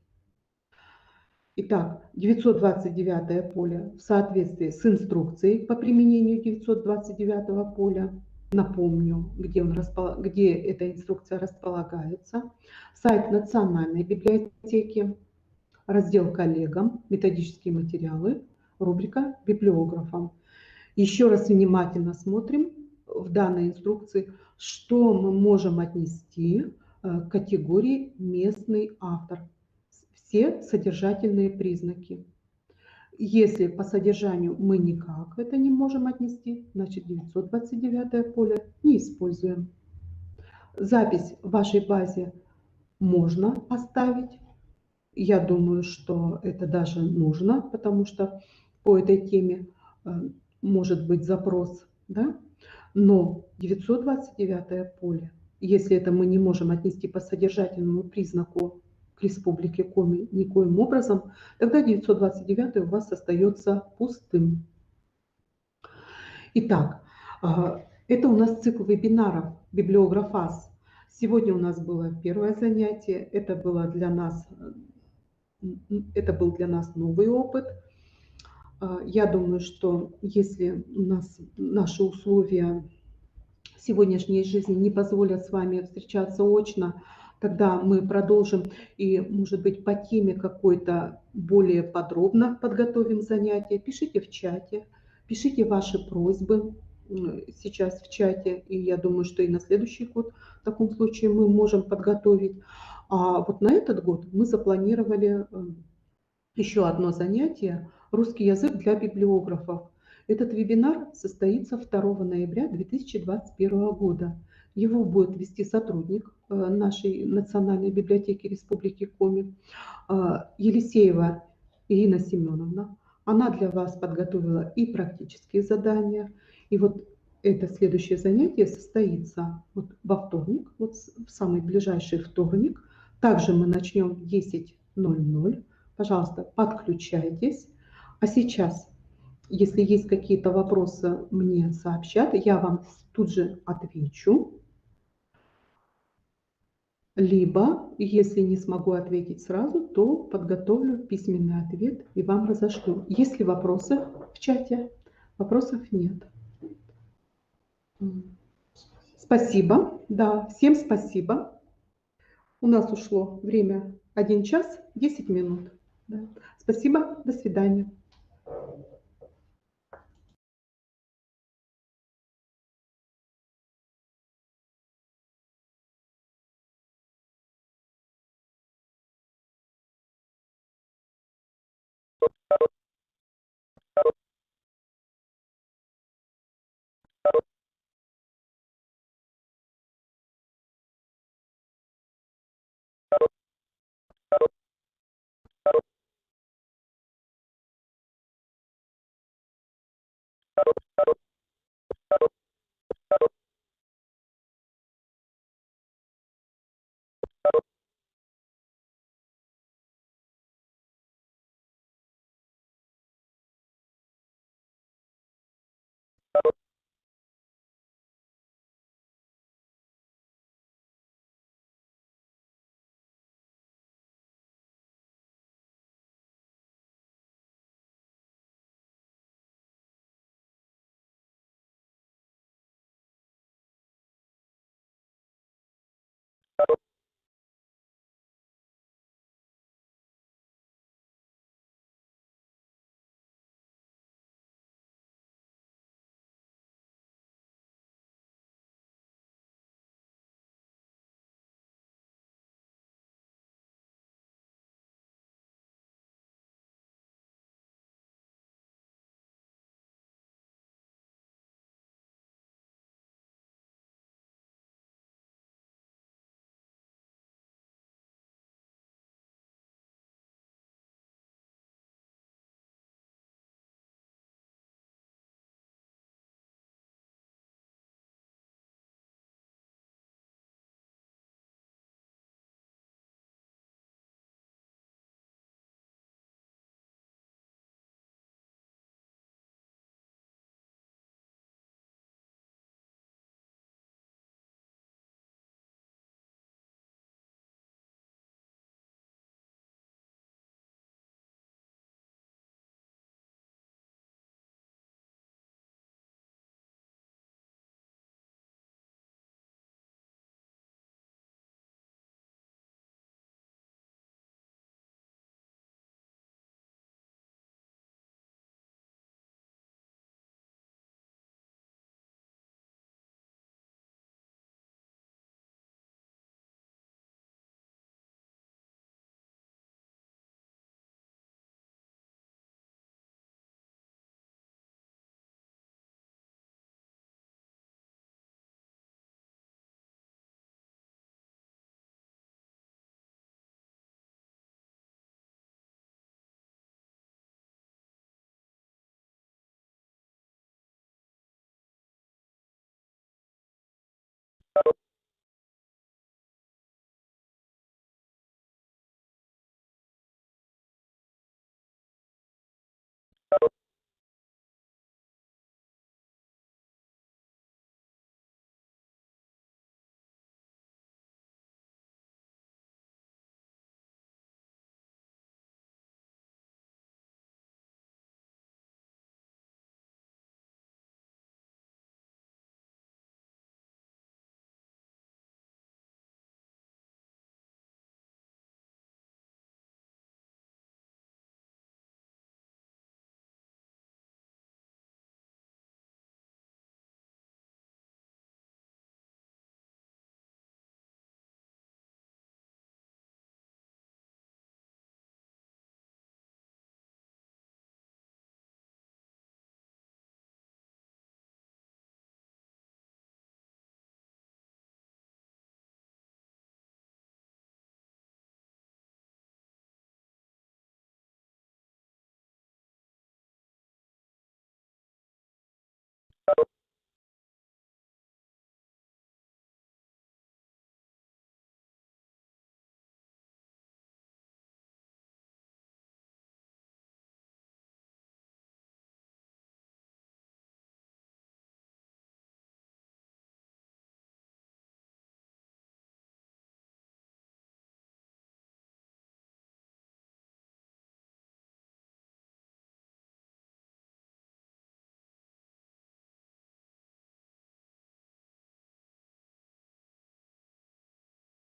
Итак, 929 поле в соответствии с инструкцией по применению 929 поля. Напомню, где эта инструкция располагается. Сайт Национальной библиотеки, раздел «Коллегам», методические материалы, рубрика «Библиографам». Еще раз внимательно смотрим в данной инструкции, что мы можем отнести к категории «местный автор». Все содержательные признаки. Если по содержанию мы никак это не можем отнести, значит 929 поле не используем. Запись в вашей базе можно оставить. Я думаю, что это даже нужно, потому что по этой теме может быть запрос, да? Но 929 поле, если это мы не можем отнести по содержательному признаку к Республике Коми никоим образом, тогда 929 у вас остается пустым. Итак, это у нас цикл вебинаров «Библиографас». Сегодня у нас было первое занятие, это был для нас новый опыт. Я думаю, что если у нас наши условия сегодняшней жизни не позволят с вами встречаться очно, тогда мы продолжим и, может быть, по теме какой-то более подробно подготовим занятие. Пишите в чате, пишите ваши просьбы сейчас в чате, и я думаю, что и на следующий год в таком случае мы можем подготовить. А вот на этот год мы запланировали еще одно занятие Русский язык для библиографов. Этот вебинар состоится 2 ноября 2021 года. Его будет вести сотрудник нашей Национальной библиотеки Республики Коми Елисеева Ирина Семеновна. Она для вас подготовила и практические задания. И вот это следующее занятие состоится вот во вторник, вот в самый ближайший вторник. Также мы начнем в 10:00. Пожалуйста, подключайтесь. А сейчас, если есть какие-то вопросы, мне сообщат, я вам тут же отвечу. Либо, если не смогу ответить сразу, то подготовлю письменный ответ и вам разошлю. Есть ли вопросы в чате? Вопросов нет. Спасибо. Да, всем спасибо. У нас ушло время 1 час 10 минут. Да. Спасибо. До свидания.